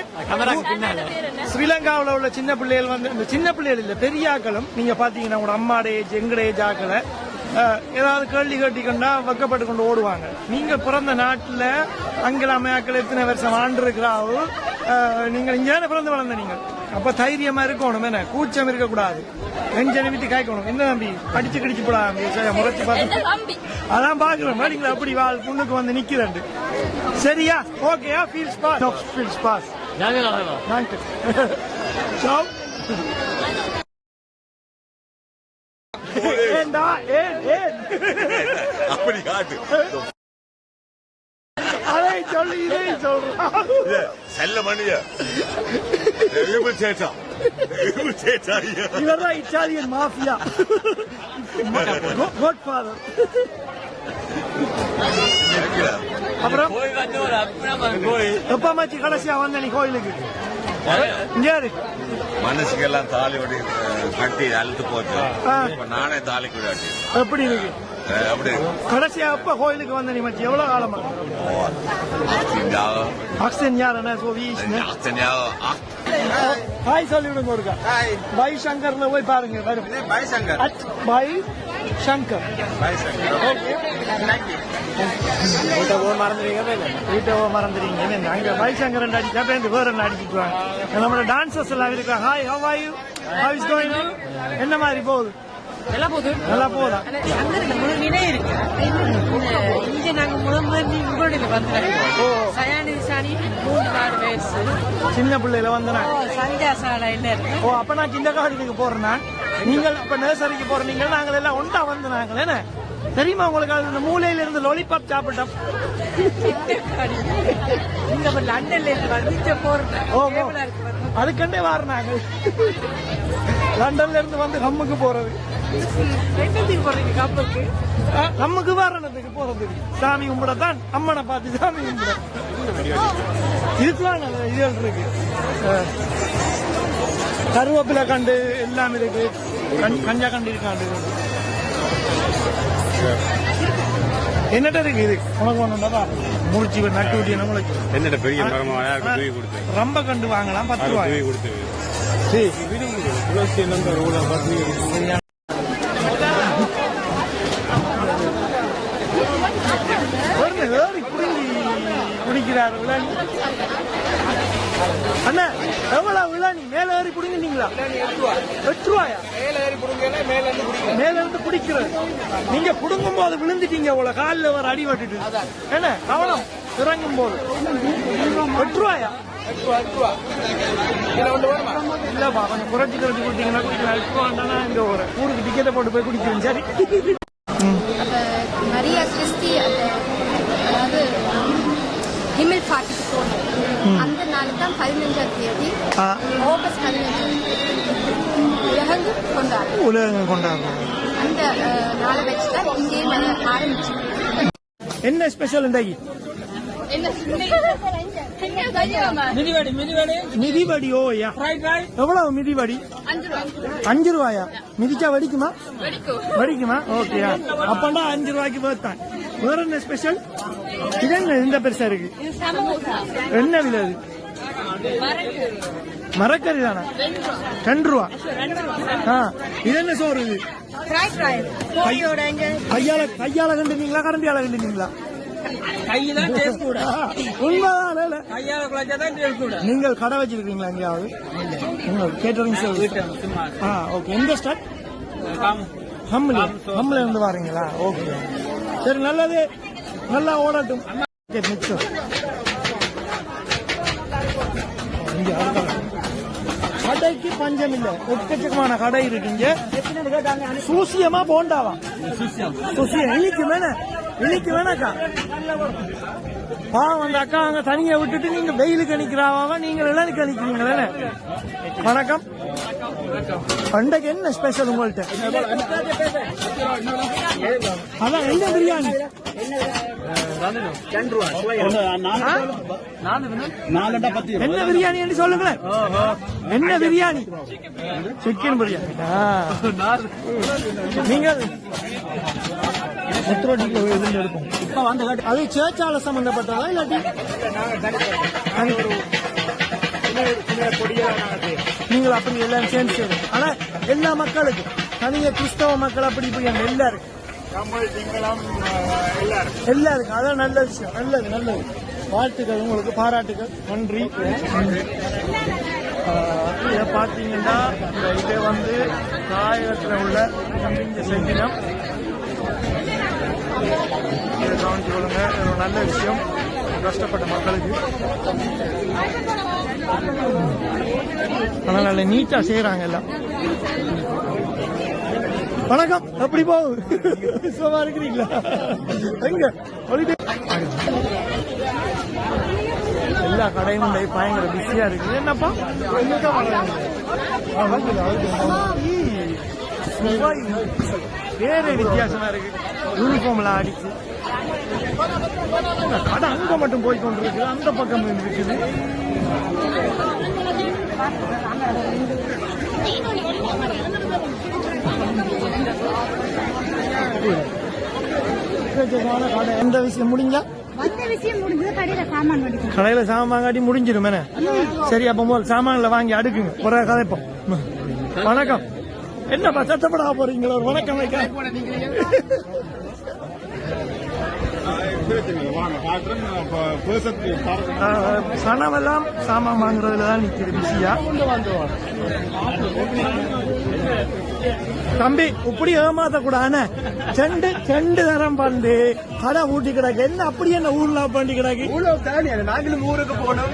ஸ்ரீலங்காவில் உள்ள சின்ன பிள்ளைகள் வந்து இந்த சின்ன பிள்ளைகள் இல்ல பெரியாக்களும் நீங்க பாத்தீங்கன்னா உங்களோட அம்மாடே எங்கடே ஜாக்களை ஏதாவது கேள்வி கேட்டிக்கொண்டா வெக்கப்பட்டு கொண்டு ஓடுவாங்க. நீங்க பிறந்த நாட்டுல அங்கில அம்மையாக்கள் எத்தனை வருஷம் ஆண்டு இருக்கிறாவோ நீங்க இங்கே பிறந்து வளர்ந்த நீங்க. அப்ப தைரியமா இருக்கணும் என்ன கூச்சம் இருக்கக்கூடாது. நெஞ்சனை விட்டு காய்க்கணும். என்ன தம்பி அடிச்சு கடிச்சு போடாம முறைச்சு பார்த்து அதான் பாக்குறோம். நீங்களா அப்படி வாழ் புண்ணுக்கு வந்து நிக்கிறேன். சரியா? ஓகேயா? ஃபீல்ஸ் பாஸ். ஃபீல்ஸ் பாஸ். ஏண்டா ஏன்
அப்படி காட்டு
அதை சொல்லி இதை சொல்றான்.
செல்ல மணிய சேட்டம்
இவர்தான் இட்டாலியன் மாஃபியா, காட் ஃபாதர். அப்புறம் எப்ப மாச்சி கடைசியா வந்த நீ கோயிலுக்கு?
மனசுக்கெல்லாம் தாலி ஓடி கட்டி அழுத்து போச்சு. இப்ப நானே தாலி கூடாட்டி
எப்படி இருக்கு?
அப்படி
கடைசியா எப்ப கோயிலுக்கு வந்த நீ மச்சி? எவ்வளவு காலமா? 18 jaar en zo wie is net.
18 jaar.
Hi சொல்லிவிடுங்க ஒருக்கா. பை சங்கர்ல போய் பாருங்க.
Bye Shankar.
Bye Shankar. Okay. வீட்டை மறந்துறீங்க. அங்க பை சங்கர் அடிச்சா வேற என்ன அடிச்சுக்குவாங்க. நம்மளோட டான்சர்ஸ் எல்லாம் இருக்காங்க. Hi, how are you? How is going? என்ன மாதிரி போகுது? நல்லா போதா? சின்ன பிள்ளைல வந்தனா? ஓ, அப்ப நான் சின்ன காலத்துக்கு போறேன். நீங்கள் அப்ப நர்சரிக்கு போறீங்க, நாங்கள் எல்லாம் ஒன்றா வந்து நாங்கள் என்ன தெரியுமா உங்களுக்கு? அந்த மூலையில இருந்து லாலிபாப் சாப்பிட்டோம். அதுக்கண்டே வார நாங்கள் லண்டன்ல இருந்து வந்து கம்முக்கு போறது. கம்முக்கு வாரணத்துக்கு போறதுக்கு சாமி கும்பிடத்தான், அம்மனை பார்த்து சாமி கும்பிட. இதுக்கெல்லாம் இதழ் இருக்கு, கருவேப்பிலை கண்டு எல்லாம் இருக்கு, கஞ்சா கண்டு இருக்காண்டு. என்னட்ட இருக்கு இது உனக்கு ஒண்ணுண்டா முடிச்சு நட்டு ஊட்டி உங்களுக்கு
என்னோட பெரிய மரமா
ரொம்ப கண்டு வாங்கலாம் 10 ரூபாய்
கொடுத்து.
குடிக்கிறாரு விழானி. அண்ணா எவ்வளவு விழானி? மேல ஏறி குடிங்கீங்களா? 8 ரூபாயா? மேல இருந்து குடிக்கிறது. நீங்க குடுங்கும் போது விழுந்துட்டீங்க, உங்களை காலில் வர அடி வட்டுட்டு என்ன கவனம். இறங்கும் போது 8 ரூபாயா? இல்லப்பா, கொஞ்சம் குறைச்சி கொடுத்தீங்கன்னா குடிக்கலாம். 8 ரூபாண்டா இங்க ஒரு ஊருக்கு டிக்கெட்டை போட்டு போய் குடிக்கிறேன். சரி.
மரியா கிறிஸ்டி அதாவது ஹிமில் பாட்டிக்கு போனோம். அந்த நாள் தான் 15ஆம் தேதி ஆகஸ்ட் 15 உலகம் கொண்டாடுறோம். அந்த நாளை வச்சுதான் இங்கேயும் ஆரம்பிச்சு.
என்ன ஸ்பெஷல் இன்றைக்கு? மிதிவடி. ஓயா, எவ்வளவு மிதிவடி? 5 ரூபாயா? மிதிச்சா வடிக்குமா? வடிக்குமா? ஓகேயா, அப்பண்டா 5 ரூபாய்க்கு போத்தான். வேற என்ன ஸ்பெஷல்? இது என்ன இந்த பெருசா இருக்கு? என்ன விலை அது? மரக்கறி தானே? 2 ரூபா. இது என்ன சோறு? இது கையால கண்டுனீங்களா கரண்டியால கண்டுனீங்களா? நீங்கள் கடை வச்சிருக்கீங்களா எங்கேயாவது? Catering service. ஓகே. எந்த ஸ்டார்ட்? ஹம்ல இருந்து வாரீங்களா? ஓகே, சரி, நல்லது, நல்லா ஓடட்டும். கடைக்கு பஞ்சம் இல்ல, எக்கச்சக்கமான கடை இருக்குங்க. சூசியமா போண்டாவா? சூசியம் இன்னைக்கு வேணாக்கா. பாவம், அந்த அக்கா அங்க தனியா விட்டுட்டு நீங்க வெயிலுக்கு அணிக்கிறாவா, நீங்க இளனுக்கு அணிக்கிறீங்களே. வணக்கம். பண்டைக்கு என்ன ஸ்பெஷல் உங்கள்கிட்ட? அதான் என்ன பிரியாணி? என்ன பிரியாணி என்று சொல்லுங்களேன். என்ன பிரியாணி? சிக்கன் பிரியாணி. நீங்கள் எடுக்கும். அது சேர்ச்சால சம்பந்தப்பட்டதா இல்லாட்டி நீங்கள் அப்படி எல்லாம் சேர்ந்து செய்யணும். ஆனா எல்லா மக்களுக்கும், தனிய கிறிஸ்தவ மக்கள் அப்படி இப்படி எல்லாருக்கும் எல்லாருக்கும் அதான் நல்ல விஷயம். நல்லது. வாழ்த்துக்கள், உங்களுக்கு பாராட்டுகள், நன்றி. இதை பார்த்தீங்கன்னா இதை வந்து தாயகத்தில் உள்ள இந்த செஞ்சினம் இதை கவனிச்சு கொள்ளுங்க. ஒரு நல்ல விஷயம் கஷ்டப்பட்ட மக்களுக்கு. ஆனால் நல்ல நீட்டா செய்யறாங்க எல்லாம். வணக்கம், எப்படி போகுது? சும்மா இருக்கிறீங்களா? எங்க எல்லா கடையும் பயங்கர பிஸியா இருக்கு. என்னப்பா வேற வித்தியாசமா இருக்கு. யூனிஃபார்ம்ல அடிச்சு கடை அங்க மட்டும் போய் கொண்டிருக்கு, அந்த பக்கம் இருக்குது. எந்த விஷயம் முடிஞ்சா கடையில சாமான் காட்டி முடிஞ்சிடும். சரி, அப்ப முதல் சாமான்ல வாங்கி அடுக்குங்க, ஒரு கதைப்போம். வணக்கம். என்னப்பா சத்தப்படா போறீங்களா? ஒரு வணக்கம் வைக்க சனமெல்லாம் சாமான் வாங்குறதுலதான் நிக்குது பிஸியா. தம்பி இப்படி ஏமாத்த கூடாது. செண்டு தரம் பண்ணு கடை ஊட்டி கிடக்கு. என்ன அப்படி என்ன ஊர்ல பண்ணி கிடக்கு?
நாங்களும் ஊருக்கு போனோம்.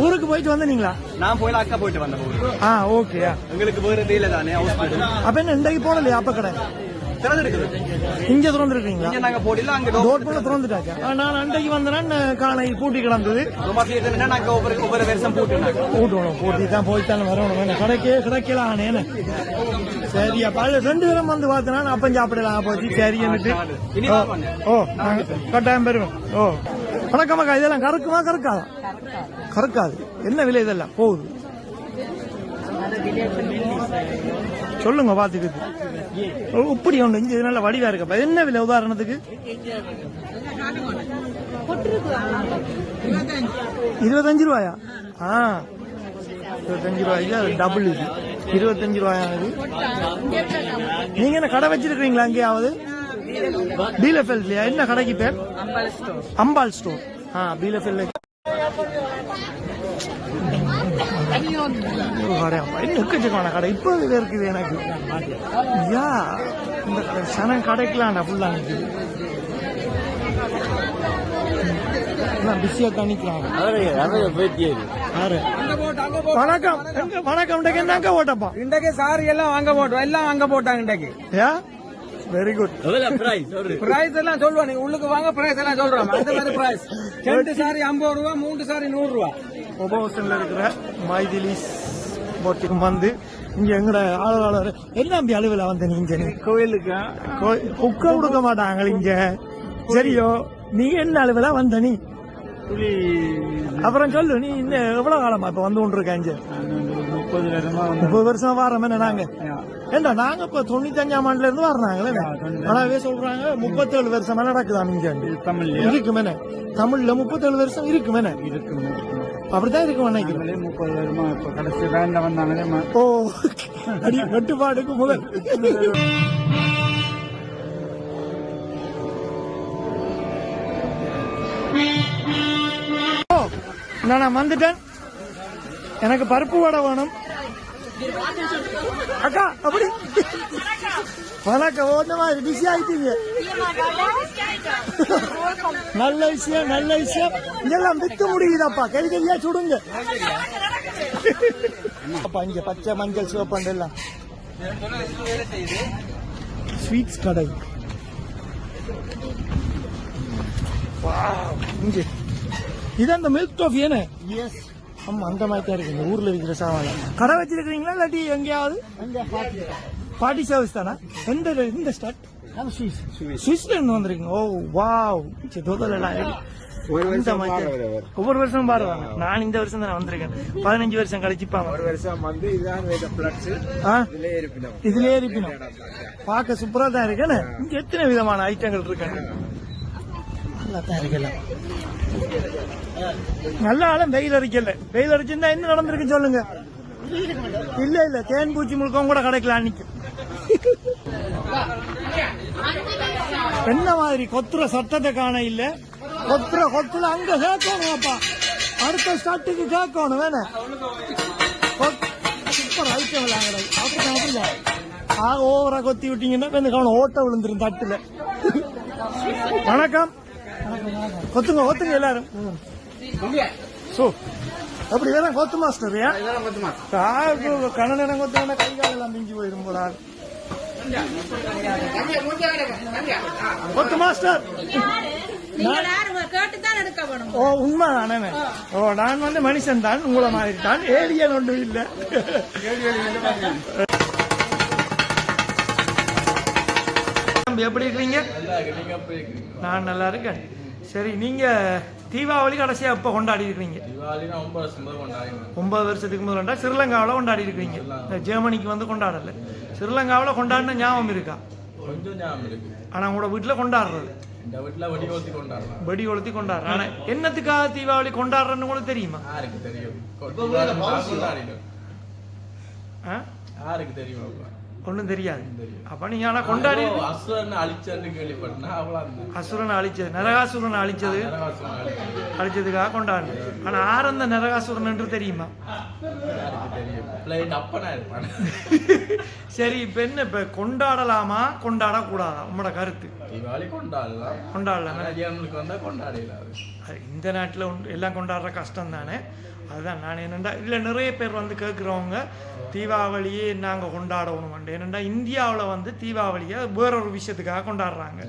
ஊருக்கு போயிட்டு வந்தீங்களா?
நான் போயில அக்கா போயிட்டு வந்தேன்.
ஓகே.
எங்களுக்கு வேற டீல தானே.
அப்ப என்ன இன்றைக்கு போனலையா? அப்ப கடை இங்க திறந்துருக்கீங்களா?
நாங்க போடல, அங்க
திறந்துட்டாங்க. நான் அன்றைக்கு வந்தேன், காலை பூட்டி கிடந்தது.
நாங்க ஒவ்வொரு வருஷம்
பூட்டணும், பூட்டி தான் போய்த்தானே வரணும். கிடைக்கலாம். சரி, அப்ப 2 பேரும் வந்து பார்த்தனா அப்ப சாப்பிடலாம் போச்சு. சரி, கட்டாயம் பெறுவேன். வணக்கம் அக்கா. இதெல்லாம் கறக்குமா கறக்காதா? கறக்காது. என்ன விலை இதெல்லாம் போகுது சொல்லுங்க பாத்துக்கிட்டு. இப்படி ஒண்ணு இங்க நல்ல வடிவா இருக்கப்ப என்ன விலை? உதாரணத்துக்கு 25 ரூபாயா? 25 ரூபாய்க்கு அது டபுள். இது 25 ரூபாயானது. நீங்க என்ன கடை வச்சிருக்கீங்களா எங்கேயாவது? பீலஃபெல்ட்லயா? என்ன கடைக்கு பேர்? அம்பாள் ஸ்டோர். பீலஃபெல்ட். எக்கச்சக்கான கடை இப்ப இருக்குது எனக்கு. இந்த சனம் கடைக்கலாம்டா ஃபுல்லா நிக்குது. பிஸியா தனிக்கலாம். வணக்கம். வணக்கம். என்னங்க ஓட்டப்பா?
இன்றைக்கு சாரி எல்லாம் வாங்க போட்டோம். எல்லாம் வாங்க போட்டாங்க இன்றைக்கு.
Very good.
பிரைஸ் எல்லாம் சொல்லுவோம். நீங்க உள்ளுக்கு வாங்க, பிரைஸ் எல்லாம் சொல்றோம். அந்த மாதிரி பிரைஸ் 2 சாரி 50 ரூபா, 3 சாரி 100 ரூபா.
உபவாசன்ல இருக்கிற மைதிலிஸ் போட்டிக்கு வந்து இங்க எங்கட ஆளுநர் எல்லாம் அலுவல வந்த நீங்க
கோயிலுக்கு
புக்க கொடுக்க மாட்டாங்க இங்க. சரியோ, நீ என்ன அலுவலா வந்த? நீ அப்புறம் சொல்லு, நீ இன்னும் எவ்வளவு காலமா இப்ப வந்து கொண்டு இருக்க? 30 வருஷமா வரோம். நாங்க ஏண்டா நாங்க இப்ப 95ஆம் ஆண்டுல இருந்து வர்றாங்களே. ஆனாவே சொல்றாங்க 37 வருஷமா நடக்குதான் இங்க. இருக்குமே தமிழ்ல 37 வருஷம் இருக்குமே. அப்படித்தான் இருக்கும் நினைக்கிறேன்.
30 வருஷமா இப்ப கடைசி வேண்ட வந்தாங்களே.
அடி கட்டுப்பாடுக்கு முதல். நான் வந்துட்டேன். எனக்கு பருப்பு வடை வேணும். அக்கா அப்படி வணக்கம். ஓட்ட மாதிரி பிஸி ஆயிட்டீங்க. நல்ல விஷயம், நல்ல விஷயம். இதெல்லாம் வித்து முடியுதாப்பா? கையா சுடுங்க. இங்க பச்சை மஞ்சள் சிவப்பண்டு எல்லாம் ஸ்வீட்ஸ் கடை. இங்க இது அந்த மில்க் டாஃபி என்ன? ஆமா, அந்த மாதிரி தான் இருக்கு. ஊர்ல இருக்கிற சாமான கடை வச்சிருக்கீங்களா இல்லாட்டி எங்கேயாவது? பார்ட்டி சர்வீஸ் தானா? எந்த ஸ்டார்ட்? சுவிஸ்ல இருந்து வந்திருக்கீங்க. ஓ வாவ். ஒவ்வொரு வருஷம் பாருவாங்க. நான் இந்த வருஷம் தான் வந்திருக்கேன். 15 வருஷம் கழிச்சுப்பாங்க.
ஒரு வருஷம் வந்து
இதுலயே இருப்பினும் பார்க்க சூப்பரா தான் இருக்கு. இங்க எத்தனை விதமான ஐட்டங்கள் இருக்கு. நல்லா தான் இருக்குல்ல. நல்ல ஆளும் வெயில் அடிக்கல. வெயில் அடிச்சிருந்தா என்ன நடந்திருக்கு சொல்லுங்க. இல்ல தேன் பூச்சி முழுக்கம் கூட கிடைக்கலாம் அன்னைக்கு. என்ன மாதிரி கொத்துற சத்தத்தை காண இல்ல. கொத்துல அங்க கேட்கணும். அப்பா அடுத்த ஸ்டார்ட்டுக்கு கேட்கணும். வேணும் சூப்பர் ஐட்டம் விளையாங்க. அப்படிதான் ஓவரா கொத்தி விட்டீங்கன்னா கொஞ்சம் கவனம் ஓட்ட விழுந்துரும் தட்டுல. வணக்கம். கொத்துங்க எல்லாரும். அப்படி வேற கொத்து மாஸ்டர் கண்ண நேரம் கொத்தா கை காலெல்லாம் மிஞ்சி போயிரும் போல. கொத்து மாஸ்டர்
நீங்கள் யாருங்க கேட்டுத்தான் எடுக்க வேணும்.
ஓ உண்மைதானே? ஓ நான் வந்து மனுஷன் தான், உங்களை மாதிரி தான், ஏலியன் ஒன்றும் இல்லை. எப்படி இருக்கீங்க? நான் நல்லா இருக்கேன். சரி, நீங்க தீபாவளி கடைசியா எப்ப கொண்டாடி இருக்கீங்க? 9 வருஷத்துக்கு முதல்ல ஸ்ரீலங்காவில கொண்டாடி இருக்கீங்க. ஜெர்மனிக்கு வந்து கொண்டாடல. ஸ்ரீலங்காவில கொண்டாடின ஞாபகம் இருக்கா? ஆனா உங்களோட வீட்டுல கொண்டாடுறது வெடி கொளுத்தி கொண்டாடுற. ஆனா என்னத்துக்காக தீபாவளி கொண்டாடுறன்னு உங்களுக்கு தெரியுமா? ஒன்னும் தெரியாது. அப்ப நீங்க ஆனா கொண்டாடி அசுரன் அழிச்சது, நரகாசுரன் அழிச்சதுக்காக கொண்டாடு. ஆனா ஆறு அந்த நரகாசுரன் என்று தெரியுமா? சரி, இப்ப என்ன, இப்ப கொண்டாடலாமா கொண்டாடக்கூடாதா உங்களோட கருத்து? கொண்டாடலாம். இந்த நாட்டுல எல்லாம் கொண்டாடுற கஷ்டம் தானே. அதுதான் நான் என்னென்னா இல்லை நிறைய பேர் வந்து கேட்குறவங்க தீபாவளியே நாங்கள் கொண்டாடணும். என்னென்னா இந்தியாவில் வந்து தீபாவளியை வேறொரு விஷயத்துக்காக கொண்டாடுறாங்க.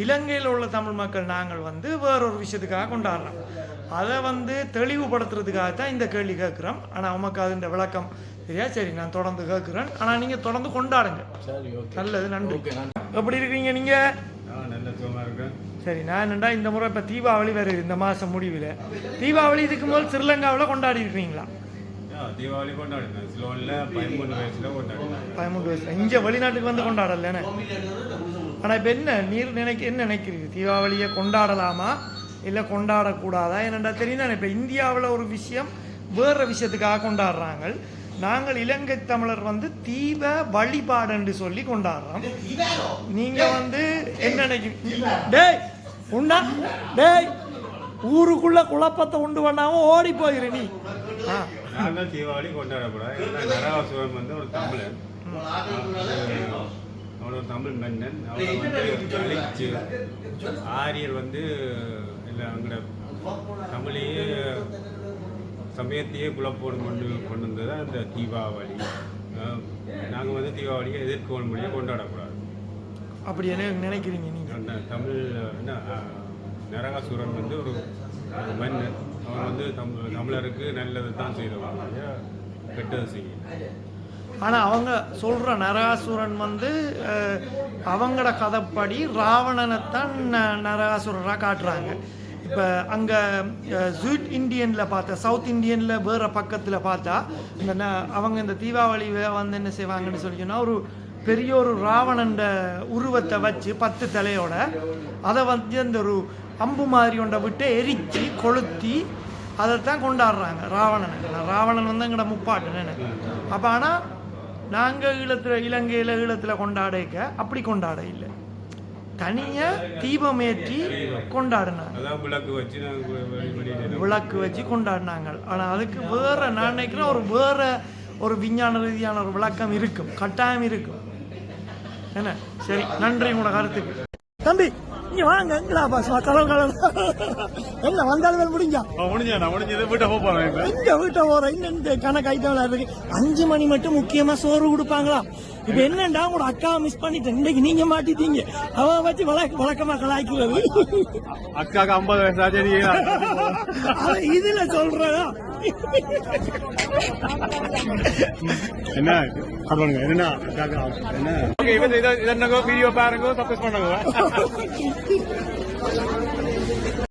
இலங்கையில் உள்ள தமிழ் மக்கள் நாங்கள் வந்து வேறொரு விஷயத்துக்காக கொண்டாடுறோம். அதை வந்து தெளிவுபடுத்துறதுக்காக தான் இந்த கேள்வி கேட்குறோம். ஆனால் உமக்கு அதுன்ற விளக்கம் சரியா? சரி, நான் தொடர்ந்து கேட்குறேன். ஆனால் நீங்கள் தொடர்ந்து கொண்டாடுங்க. நல்லது, நன்றி. எப்படி இருக்கீங்க நீங்கள்? சரி, நான் என்னடா இந்த முறை இப்போ தீபாவளி வருது இந்த மாதம் முடிவில். தீபாவளி இதுக்கு முதல் ஸ்ரீலங்காவில் கொண்டாடி இருக்கீங்களா?
தீபாவளி கொண்டாடுறேன். 13
வயசுல இங்கே வெளிநாட்டுக்கு வந்து கொண்டாடலன்னு. ஆனால் இப்போ என்ன என்ன நினைக்கிறீங்க? தீபாவளியை கொண்டாடலாமா இல்லை கொண்டாடக்கூடாதா? என்னடா தெரியும், இப்போ இந்தியாவில் ஒரு விஷயம் வேறு விஷயத்துக்காக கொண்டாடுறாங்க. நாங்கள் இலங்கை தமிழர் வந்து தீப வழிபாடுன்னு சொல்லி கொண்டாடுறோம். நீங்க வந்து என்ன நினைக்கிறீங்க? டேய் உண்டா, டேய் ஊருக்குள்ள குழப்பத்தை உண்டு பண்ணாம ஓடி போயிரு நீ.
நாங்கள் தீபாவளி கொண்டாடக்கூடாது. நரகாசுரன் வந்து ஒரு தமிழன், அவனோட தமிழ் மன்னன். அவனை வந்து அழிச்சு ஆரியர் வந்து இல்லை அங்கே தமிழையே சமயத்தையே குழப்போடு கொண்டு வந்தது அந்த தீபாவளி. நாங்கள் வந்து தீபாவளியை எதிர்கொள் மொழியை கொண்டாடக்கூடாது.
அப்படி என்ன நினைக்கிறீங்க நீங்கள்?
அந்த தமிழ் என்ன நரகாசுரன் வந்து ஒரு மன்னன். அவன் வந்து தமிழருக்கு நல்லது தான் செய்வாங்க, கெட்டது செய்ய.
ஆனால் அவங்க சொல்கிற நரகாசுரன் வந்து அவங்களோட கதைப்படி ராவணனைத்தான் நரகாசுரராக காட்டுறாங்க. இப்போ அங்கே ஸ்வீட் இண்டியனில் பார்த்தா, சவுத் இண்டியனில் வேறு பக்கத்தில் பார்த்தா இந்த அவங்க இந்த தீபாவளி வந்து என்ன செய்வாங்கன்னு சொல்லி சொன்னால், ஒரு பெரிய ஒரு ராவணன் உருவத்தை வச்சு 10 தலையோட அதை வந்து அந்த ஒரு அம்பு மாதிரி ஒன்றை விட்டு எரித்து கொளுத்தி அதைத்தான் கொண்டாடுறாங்க ராவணன். ராவணன் வந்து எங்களோட முப்பாட்டுன்னு. அப்போ ஆனால் நாங்கள் இலங்கையில் கொண்டாடிக்க அப்படி கொண்டாட இல்லை, தனியா தீபமேற்றி கொண்டாடினாங்க, விளக்கு வச்சு கொண்டாடினாங்க. ஆனால் அதுக்கு வேற நான் நினைக்கிறேன் வேற ஒரு விஞ்ஞான ரீதியான ஒரு விளக்கம் இருக்கும், கட்டாயம் இருக்கும். என்ன சரி, நன்றி உங்களோட கருத்துக்கு. தம்பி இங்க வாங்க, எங்களா பாஸ் என்ன வந்தாலும் முடிஞ்சா இந்த வீட்டை போற இந்த கணக்கு ஐட்டம் இருக்கு. 5 மணி மட்டும் முக்கியமா சோறு கொடுப்பாங்களா? இப்ப என்னண்டா உங்களோட அக்காவை மிஸ் பண்ணிட்டேன். இன்னைக்கு நீங்க மாட்டிட்டீங்க. அவ வச்சு வழக்கமா கலாய்க்கிறது.
அக்காக்கு 50 வயசு
இதுல சொல்றதா
என்ன என்ன வீடியோ பாருங்க, சப்ஸ்கிரைப் பண்ணுங்க.